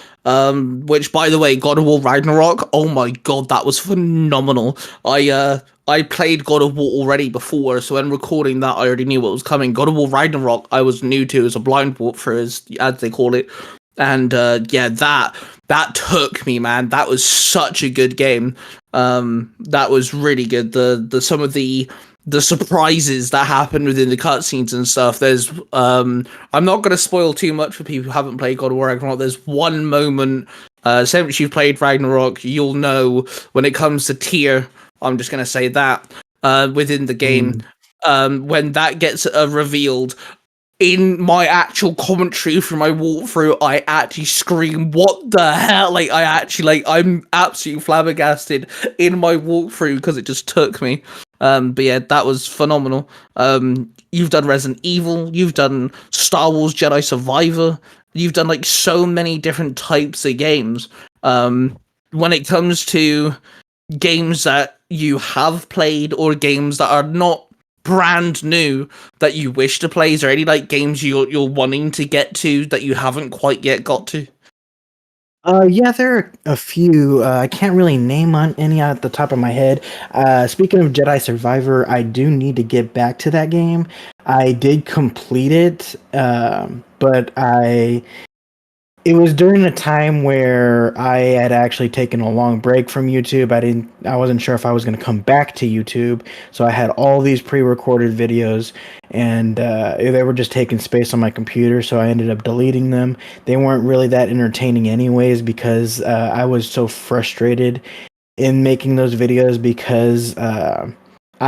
which by the way, God of War Ragnarok, oh my god, that was phenomenal. I played God of War already before, so when recording that, I already knew what was coming. God of War Ragnarok, I was new to as a blind walkthrough, as they call it, and yeah, that took me, man. That was such a good game. That was really good. The some of the surprises that happen within the cutscenes and stuff. There's I'm not gonna spoil too much for people who haven't played God of War Ragnarok. There's one moment, since you've played Ragnarok, you'll know when it comes to tier. I'm just gonna say that within the game, when that gets revealed. In my actual commentary for my walkthrough, I actually scream, "What the hell!" Like I'm absolutely flabbergasted in my walkthrough because it just took me. But yeah, that was phenomenal. You've done Resident Evil, you've done Star Wars Jedi Survivor, you've done like so many different types of games. When it comes to games that you have played or games that are not brand new that you wish to play, is there any like games you're wanting to get to that you haven't quite yet got to? Yeah, there are a few. I can't really name on any at the top of my head. Speaking of Jedi Survivor, I do need to get back to that game. I did complete it, but it was during a time where I had actually taken a long break from YouTube. I wasn't sure if I was going to come back to YouTube, so I had all these pre-recorded videos, and they were just taking space on my computer, so I ended up deleting them. They weren't really that entertaining anyways because I was so frustrated in making those videos because I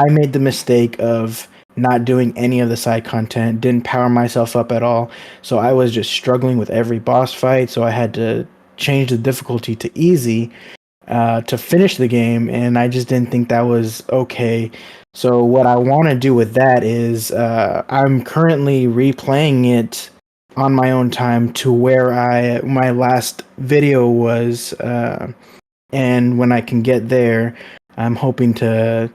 made the mistake of not doing any of the side content, didn't power myself up at all. So I was just struggling with every boss fight. So I had to change the difficulty to easy to finish the game. And I just didn't think that was okay. So what I want to do with that is I'm currently replaying it on my own time to where my last video was. And when I can get there, I'm hoping to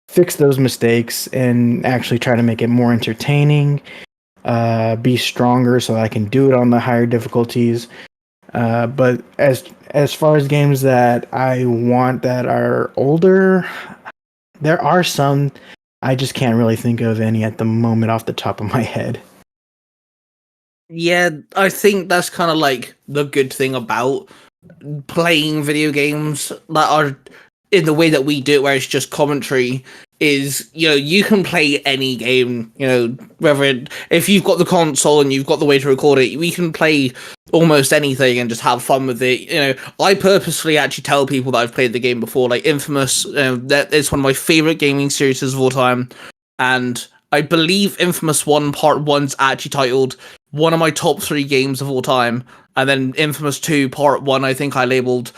fix those mistakes and actually try to make it more entertaining, be stronger so I can do it on the higher difficulties. But as far as games that I want that are older, there are some. I just can't really think of any at the moment off the top of my head. Yeah, I think that's kind of like the good thing about playing video games that are in the way that we do it, where it's just commentary, is, you can play any game, if you've got the console and you've got the way to record it, we can play almost anything and just have fun with it. I purposefully actually tell people that I've played the game before, like Infamous, that is one of my favorite gaming series of all time, and I believe Infamous 1 Part 1's actually titled one of my top 3 games of all time, and then Infamous 2 Part 1 I think I labeled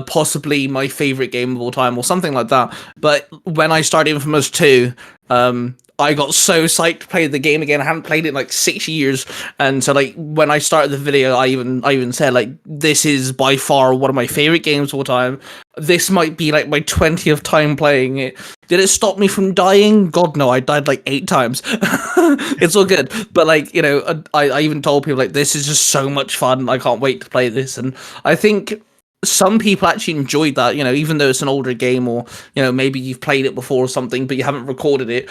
possibly my favorite game of all time or something like that. But when I started Infamous 2, I got so psyched to play the game again. I hadn't played it in like 6 years, and so like when I started the video, I even said like, this is by far one of my favorite games of all time. This might be like my 20th time playing it. Did it stop me from dying? God no, I died like 8 times. It's all good, but like, I even told people like, this is just so much fun. I can't wait to play this, and I think some people actually enjoyed that, even though it's an older game, or, maybe you've played it before or something, but you haven't recorded it,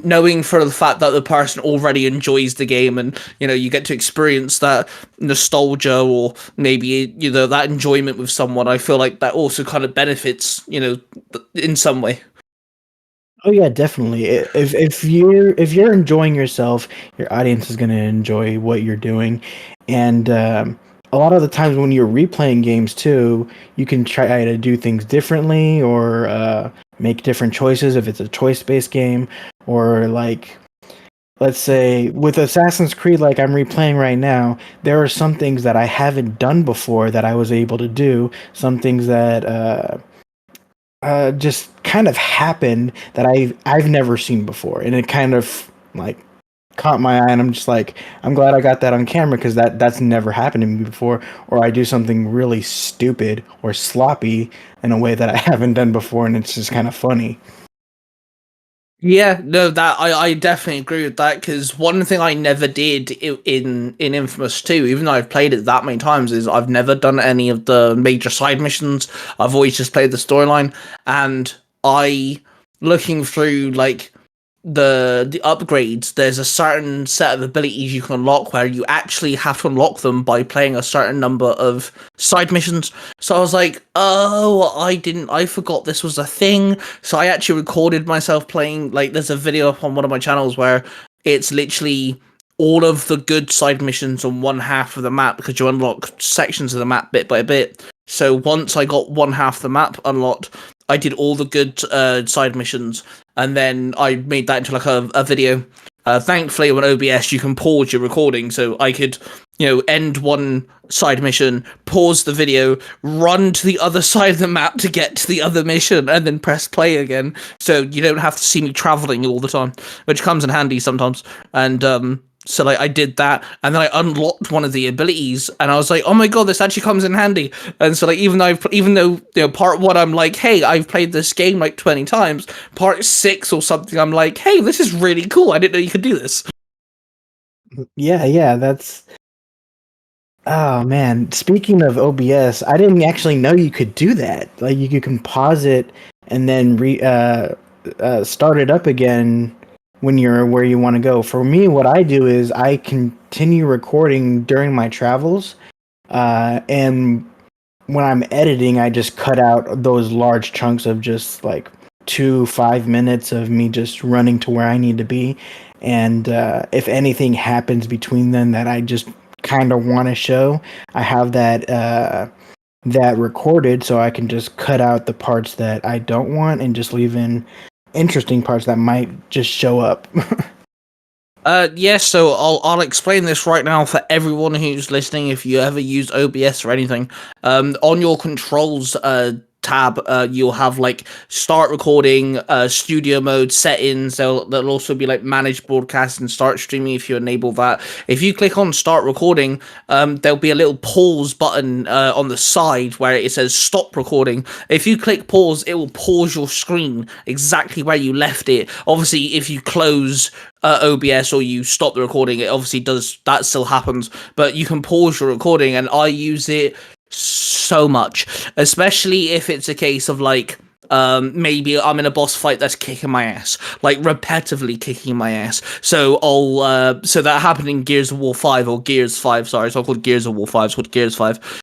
knowing for the fact that the person already enjoys the game, and, you get to experience that nostalgia or maybe, that enjoyment with someone. I feel like that also kind of benefits, in some way. Oh yeah, definitely. If you're enjoying yourself, your audience is going to enjoy what you're doing, and a lot of the times when you're replaying games too, you can try to do things differently or make different choices if it's a choice-based game, or like, let's say with Assassin's Creed, like I'm replaying right now, there are some things that I haven't done before that I was able to do. Some things that just kind of happened that I've never seen before, and it kind of like caught my eye, and I'm just like, I'm glad I got that on camera because that's never happened to me before. Or I do something really stupid or sloppy in a way that I haven't done before, and it's just kind of funny. Yeah, no, that I definitely agree with that, because one thing I never did in Infamous 2, even though I've played it that many times, is I've never done any of the major side missions. I've always just played the storyline, and looking through like the upgrades, there's a certain set of abilities you can unlock where you actually have to unlock them by playing a certain number of side missions. So I was like, oh, I forgot this was a thing. So I actually recorded myself playing, like, there's a video up on one of my channels where it's literally all of the good side missions on one half of the map, because you unlock sections of the map bit by bit. So once I got one half of the map unlocked, I did all the good side missions, and then I made that into like a video. Thankfully, on OBS, you can pause your recording, so I could, end one side mission, pause the video, run to the other side of the map to get to the other mission, and then press play again. So you don't have to see me traveling all the time, which comes in handy sometimes. And so like I did that, and then I unlocked one of the abilities, and I was like, "Oh my god, this actually comes in handy!" And so like even though part one I'm like, "Hey, I've played this game like 20 times," part 6 or something I'm like, "Hey, this is really cool! I didn't know you could do this." Yeah, that's. Oh man, speaking of OBS, I didn't actually know you could do that. Like you can pause it and then start it up again when you're where you want to go. For me, what I do is I continue recording during my travels, and when I'm editing, I just cut out those large chunks of just like 5 minutes of me just running to where I need to be. And if anything happens between them that I just kind of want to show, I have that recorded, so I can just cut out the parts that I don't want and just leave in interesting parts that might just show up. Yes, so I'll explain this right now for everyone who's listening. If you ever use OBS or anything, on your controls tab, you'll have like start recording, studio mode, settings. There'll also be like manage broadcast and start streaming if you enable that. If you click on start recording, there'll be a little pause button on the side where it says stop recording. If you click pause, it will pause your screen exactly where you left it. Obviously, if you close OBS or you stop the recording, it obviously does, that still happens, but you can pause your recording, and I use it so much, especially if it's a case of like maybe I'm in a boss fight that's kicking my ass, like repetitively kicking my ass. So I'll so that happened in Gears of War 5 or Gears 5, sorry, it's not called Gears of War 5, it's called Gears 5.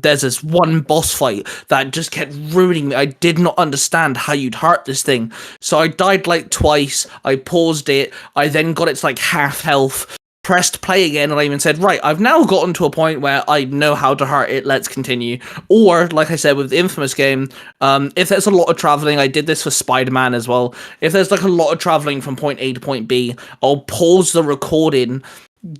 There's this one boss fight that just kept ruining me. I did not understand how you'd hurt this thing. So I died like twice, I paused it, I then got it to like half health, pressed play again, and I even said, right, I've now gotten to a point where I know how to hurt it, let's continue. Or, like I said with the Infamous game, if there's a lot of traveling, I did this for Spider-Man as well, if there's like a lot of traveling from point A to point B, I'll pause the recording,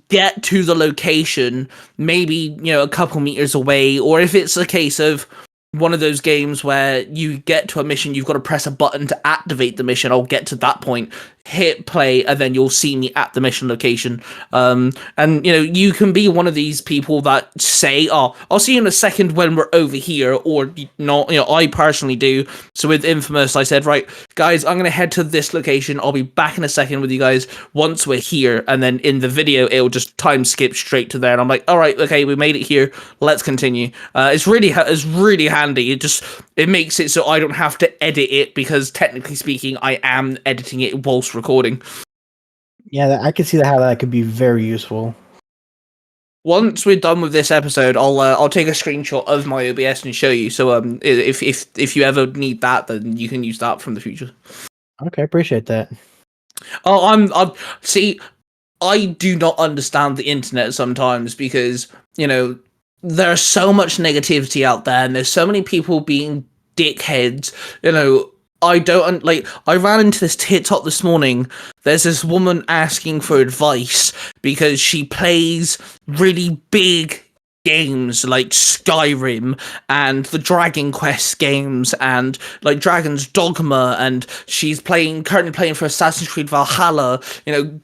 get to the location, maybe, a couple meters away, or if it's a case of one of those games where you get to a mission, you've got to press a button to activate the mission, I'll get to that point, hit play, and then you'll see me at the mission location. And you can be one of these people that say, oh, I'll see you in a second when we're over here, or not. I personally do. So with Infamous, I said, right, guys, I'm going to head to this location, I'll be back in a second with you guys once we're here, and then in the video it'll just time skip straight to there, and I'm like, all right, okay, we made it here, let's continue. It's really handy. It makes it so I don't have to edit it, because technically speaking I am editing it whilst recording. Yeah, I can see how that could be very useful. Once we're done with this episode, I'll take a screenshot of my OBS and show you. So if you ever need that, then you can use that from the future. Okay, appreciate that. Oh, I'm see, I do not understand the internet sometimes, because there's so much negativity out there, and there's so many people being dickheads. I don't like. I ran into this TikTok this morning. There's this woman asking for advice because she plays really big games like Skyrim and the Dragon Quest games and like Dragon's Dogma, and she's currently playing for Assassin's Creed Valhalla,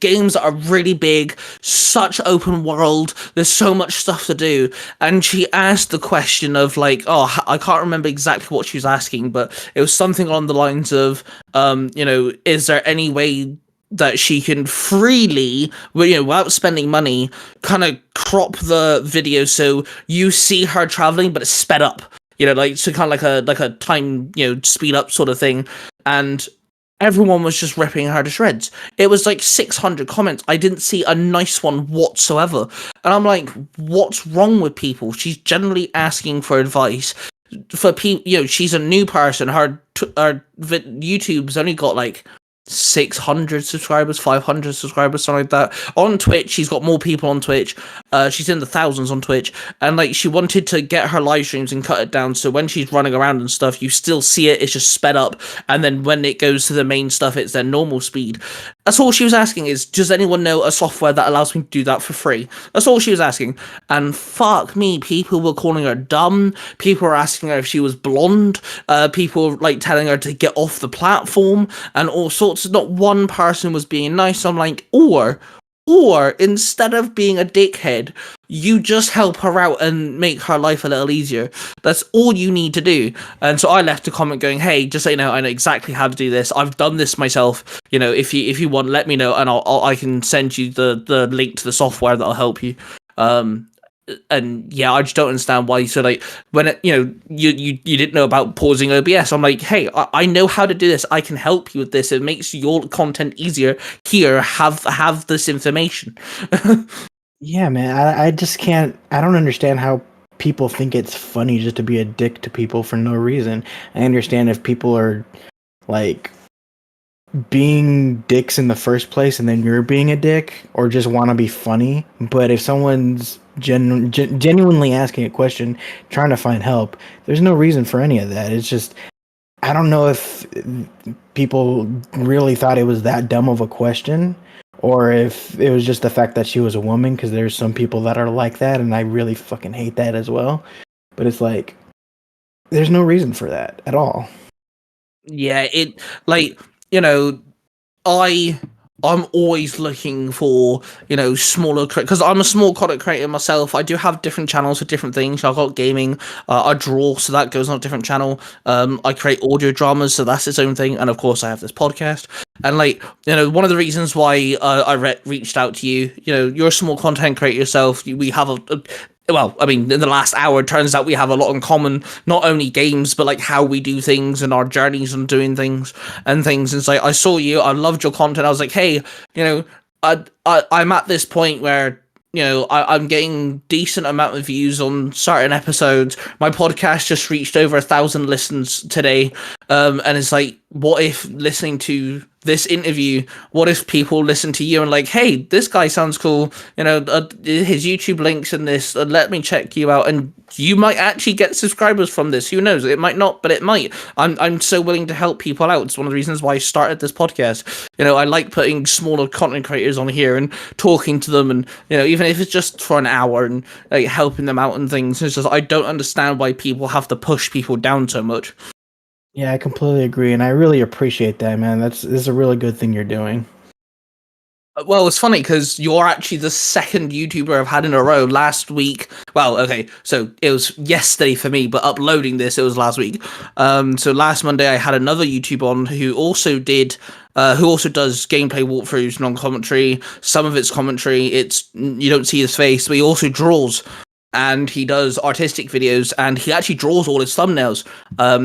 games that are really big, such open world, there's so much stuff to do. And she asked the question of like, I can't remember exactly what she was asking, but it was something along the lines of, is there any way that she can freely, without spending money, kind of crop the video so you see her traveling, but it's sped up, so kind of like a time, speed up sort of thing. And everyone was just ripping her to shreds. It was like 600 comments. I didn't see a nice one whatsoever. And I'm like, what's wrong with people? She's generally asking for advice. For people, she's a new person. Her YouTube's only got like 600 subscribers, 500 subscribers, something like that. On Twitch, she's got more people on Twitch. She's in the thousands on Twitch, and like she wanted to get her live streams and cut it down so when she's running around and stuff, you still see it. It's just sped up, and then when it goes to the main stuff, it's their normal speed. That's all she was asking is, does anyone know a software that allows me to do that for free? That's all she was asking. And fuck me, people were calling her dumb. People were asking her if she was blonde. People like telling her to get off the platform and all sorts. Not one person was being nice. I'm like, or instead of being a dickhead, you just help her out and make her life a little easier. That's all you need to do. And so I left a comment going, hey, just so you know, I know exactly how to do this. I've done this myself. If you want, let me know, and I can send you the link to the software that'll help you. And yeah, I just don't understand why. So like, when it, you didn't know about pausing OBS, I'm like, hey, I know how to do this. I can help you with this. It makes your content easier. Here, have this information. Yeah, man, I just can't. I don't understand how people think it's funny just to be a dick to people for no reason. I understand if people are like being dicks in the first place and then you're being a dick or just want to be funny, but if someone's genuinely asking a question, trying to find help, there's no reason for any of that. It's just, I don't know if people really thought it was that dumb of a question, or if it was just the fact that she was a woman, because there's some people that are like that, and I really fucking hate that as well. But it's like, there's no reason for that at all. Yeah, it, like, I'm always looking for, smaller, because I'm a small content creator myself. I do have different channels for different things. I've got gaming, I draw, so that goes on a different channel. I create audio dramas, so that's its own thing. And of course, I have this podcast. And like, one of the reasons why I reached out to you, you're a small content creator yourself. We have well, I mean, in the last hour, it turns out we have a lot in common, not only games, but like how we do things and our journeys and doing things and things. And so I saw you, I loved your content. I was like, hey, I'm at this point where, I'm getting decent amount of views on certain episodes. My podcast just reached over 1,000 listens today. And it's like, what if listening to this interview, what if people listen to you and like, hey, this guy sounds cool, his YouTube links in this, let me check you out, and you might actually get subscribers from this. Who knows? It might not, but it might. I'm so willing to help people out. It's one of the reasons why I started this podcast. I like putting smaller content creators on here and talking to them, and even if it's just for an hour and like helping them out and things. It's just, I don't understand why people have to push people down so much. Yeah, I completely agree, and I really appreciate that, man. This is a really good thing you're doing. Well, it's funny because you're actually the second YouTuber I've had in a row. Last week, well, okay, so it was yesterday for me, but uploading this, it was last week. So last Monday, I had another YouTuber on who also does gameplay walkthroughs, non-commentary. Some of it's commentary. You don't see his face, but he also draws. And he does artistic videos, and he actually draws all his thumbnails.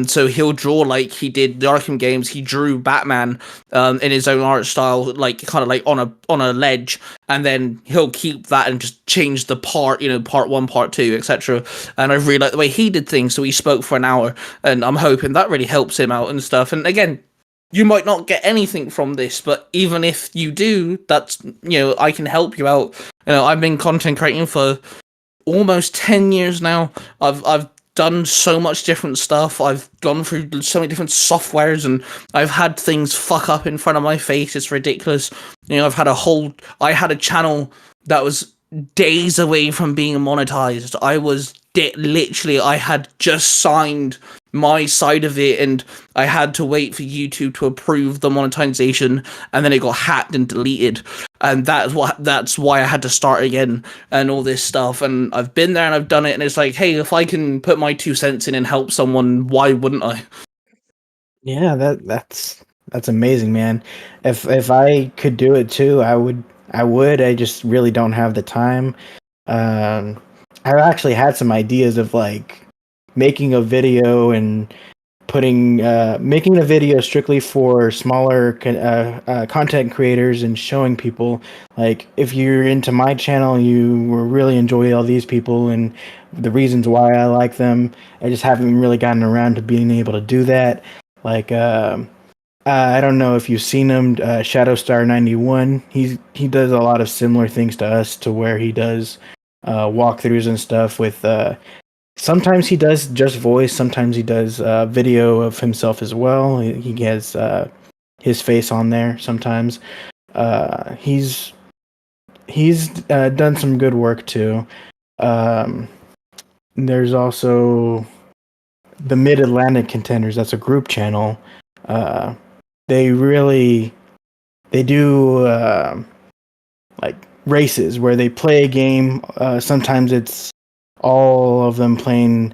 So he'll draw like he did the Arkham games. He drew Batman in his own art style, like kind of like on a ledge, and then he'll keep that and just change the part 1, part 2, etc. And I really like the way he did things. So he spoke for an hour, and I'm hoping that really helps him out and stuff. And again, you might not get anything from this, but even if you do, that's I can help you out. I've been content creating for almost 10 years now. I've done so much different stuff. I've gone through so many different softwares, and I've had things fuck up in front of my face. It's ridiculous. I had a channel that was days away from being monetized. I was literally, I had just signed my side of it, and I had to wait for YouTube to approve the monetization, and then it got hacked and deleted, and that's why I had to start again and all this stuff. And I've been there and I've done it, and it's like, hey, if I can put my 2 cents in and help someone, why wouldn't I? Yeah, that's amazing, man. If I could do it too, I would. I would. I just really don't have the time. Um, I actually had some ideas of like making a video and making a video strictly for smaller content creators and showing people like if you're into my channel, you will really enjoy all these people and the reasons why I like them. I just haven't really gotten around to being able to do that. Like I don't know if you've seen him, Shadowstar91. He does a lot of similar things to us, to where he does walkthroughs and stuff with. Sometimes he does just voice. Sometimes he does video of himself as well. He has his face on there. Sometimes he's done some good work too. Um, there's also the Mid Atlantic Contenders. That's a group channel. They do like races where they play a game. Sometimes it's all of them playing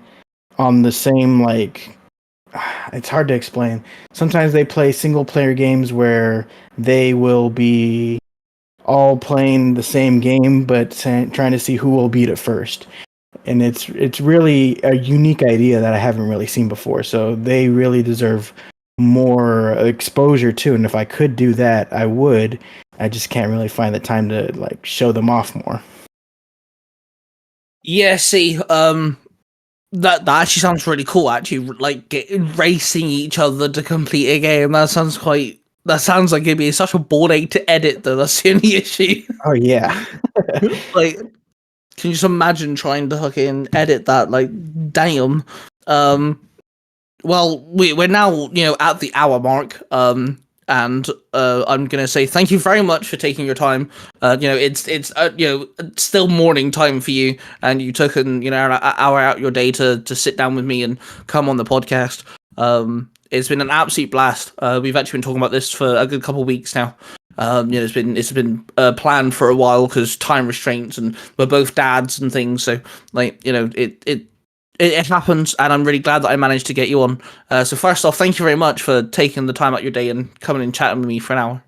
on the same, like, it's hard to explain. Sometimes they play single player games where they will be all playing the same game but trying to see who will beat it first. And it's really a unique idea that I haven't really seen before. So they really deserve more exposure too. And if I could do that, I would. I just can't really find the time to like show them off more. Yeah, see, that actually sounds really cool. Actually, like racing each other to complete a game. That sounds quite. That sounds like it'd be such a ball ache to edit, though. That's the only issue. Oh yeah. Like, can you just imagine trying to fucking edit that? Like, damn. Well, we're now, at the hour mark. And I'm gonna say thank you very much for taking your time. It's still morning time for you, and you took an hour out your day to sit down with me and come on the podcast. It's been an absolute blast. We've actually been talking about this for a good couple of weeks now. It's been planned for a while because time restraints, and we're both dads and things. So it happens, and I'm really glad that I managed to get you on. So first off, thank you very much for taking the time out your day and coming and chatting with me for an hour.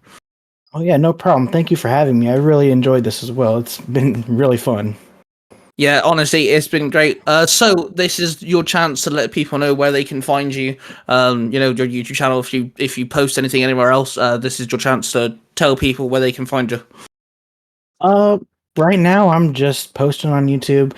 Oh yeah, no problem. Thank you for having me. I really enjoyed this as well. It's been really fun. Yeah, honestly, it's been great. So this is your chance to let people know where they can find you. Your YouTube channel. If you post anything anywhere else, this is your chance to tell people where they can find you. Right now I'm just posting on YouTube.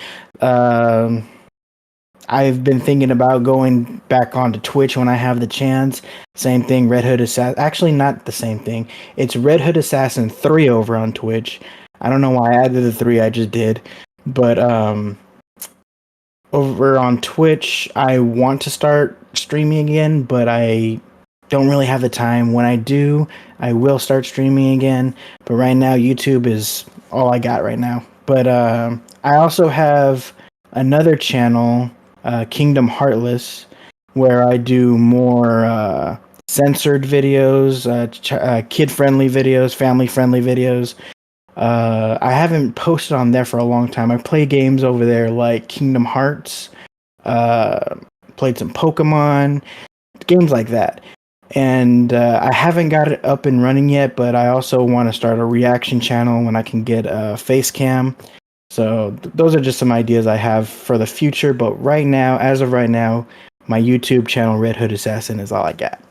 I've been thinking about going back onto Twitch when I have the chance. Same thing, Red Hood Assassin. Actually, not the same thing. It's Red Hood Assassin 3 over on Twitch. I don't know why I added the 3. I just did. But over on Twitch, I want to start streaming again, but I don't really have the time. When I do, I will start streaming again. But right now, YouTube is all I got right now. But I also have another channel, Kingdom Heartless, where I do more censored videos, kid-friendly videos, family-friendly videos. I haven't posted on there for a long time. I play games over there like Kingdom Hearts, played some Pokemon, games like that. And I haven't got it up and running yet, but I also want to start a reaction channel when I can get a face cam. So those are just some ideas I have for the future. But right now, as of right now, my YouTube channel, Red Hood Assassin, is all I got.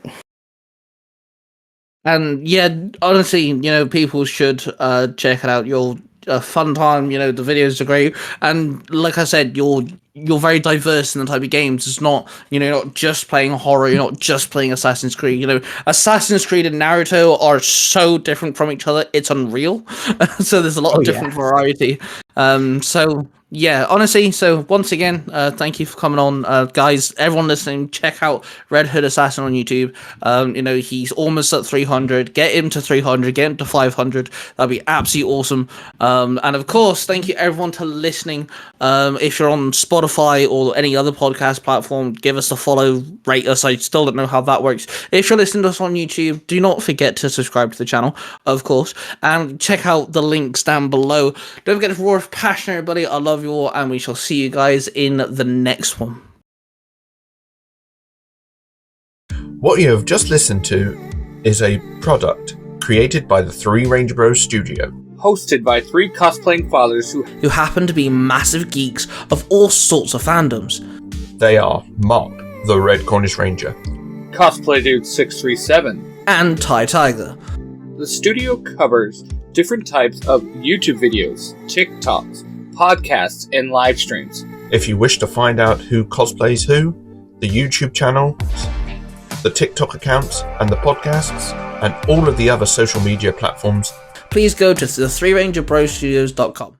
And yeah, honestly, people should check it out. You'll a fun time. The videos are great, and like I said, your you're very diverse in the type of games. It's not, you're not just playing horror, you're not just playing Assassin's Creed. Assassin's Creed and Naruto are so different from each other, it's unreal. So there's a lot of different variety. So yeah, honestly, so once again, thank you for coming on, guys. Everyone listening, check out RedHoodAssassin on YouTube. He's almost at 300. Get him to 300. Get him to 500. That'd be absolutely awesome. And of course, thank you everyone to listening. If you're on Spotify or any other podcast platform, give us a follow, rate us. I still don't know how that works. If you're listening to us on YouTube, do not forget to subscribe to the channel, of course, and check out the links down below. Don't forget to roar with passion, everybody. I love you all, and we shall see you guys in the next one. What you have just listened to is a product created by the Three Ranger Bros Studio. Hosted by three cosplaying fathers who happen to be massive geeks of all sorts of fandoms. They are Mark, the Red Cornish Ranger, Cosplay Dude 637, and Ty Tiger. The studio covers different types of YouTube videos, TikToks, podcasts, and live streams. If you wish to find out who cosplays who, the YouTube channel, the TikTok accounts, and the podcasts, and all of the other social media platforms, please go to the 3rangerbrostudios.com.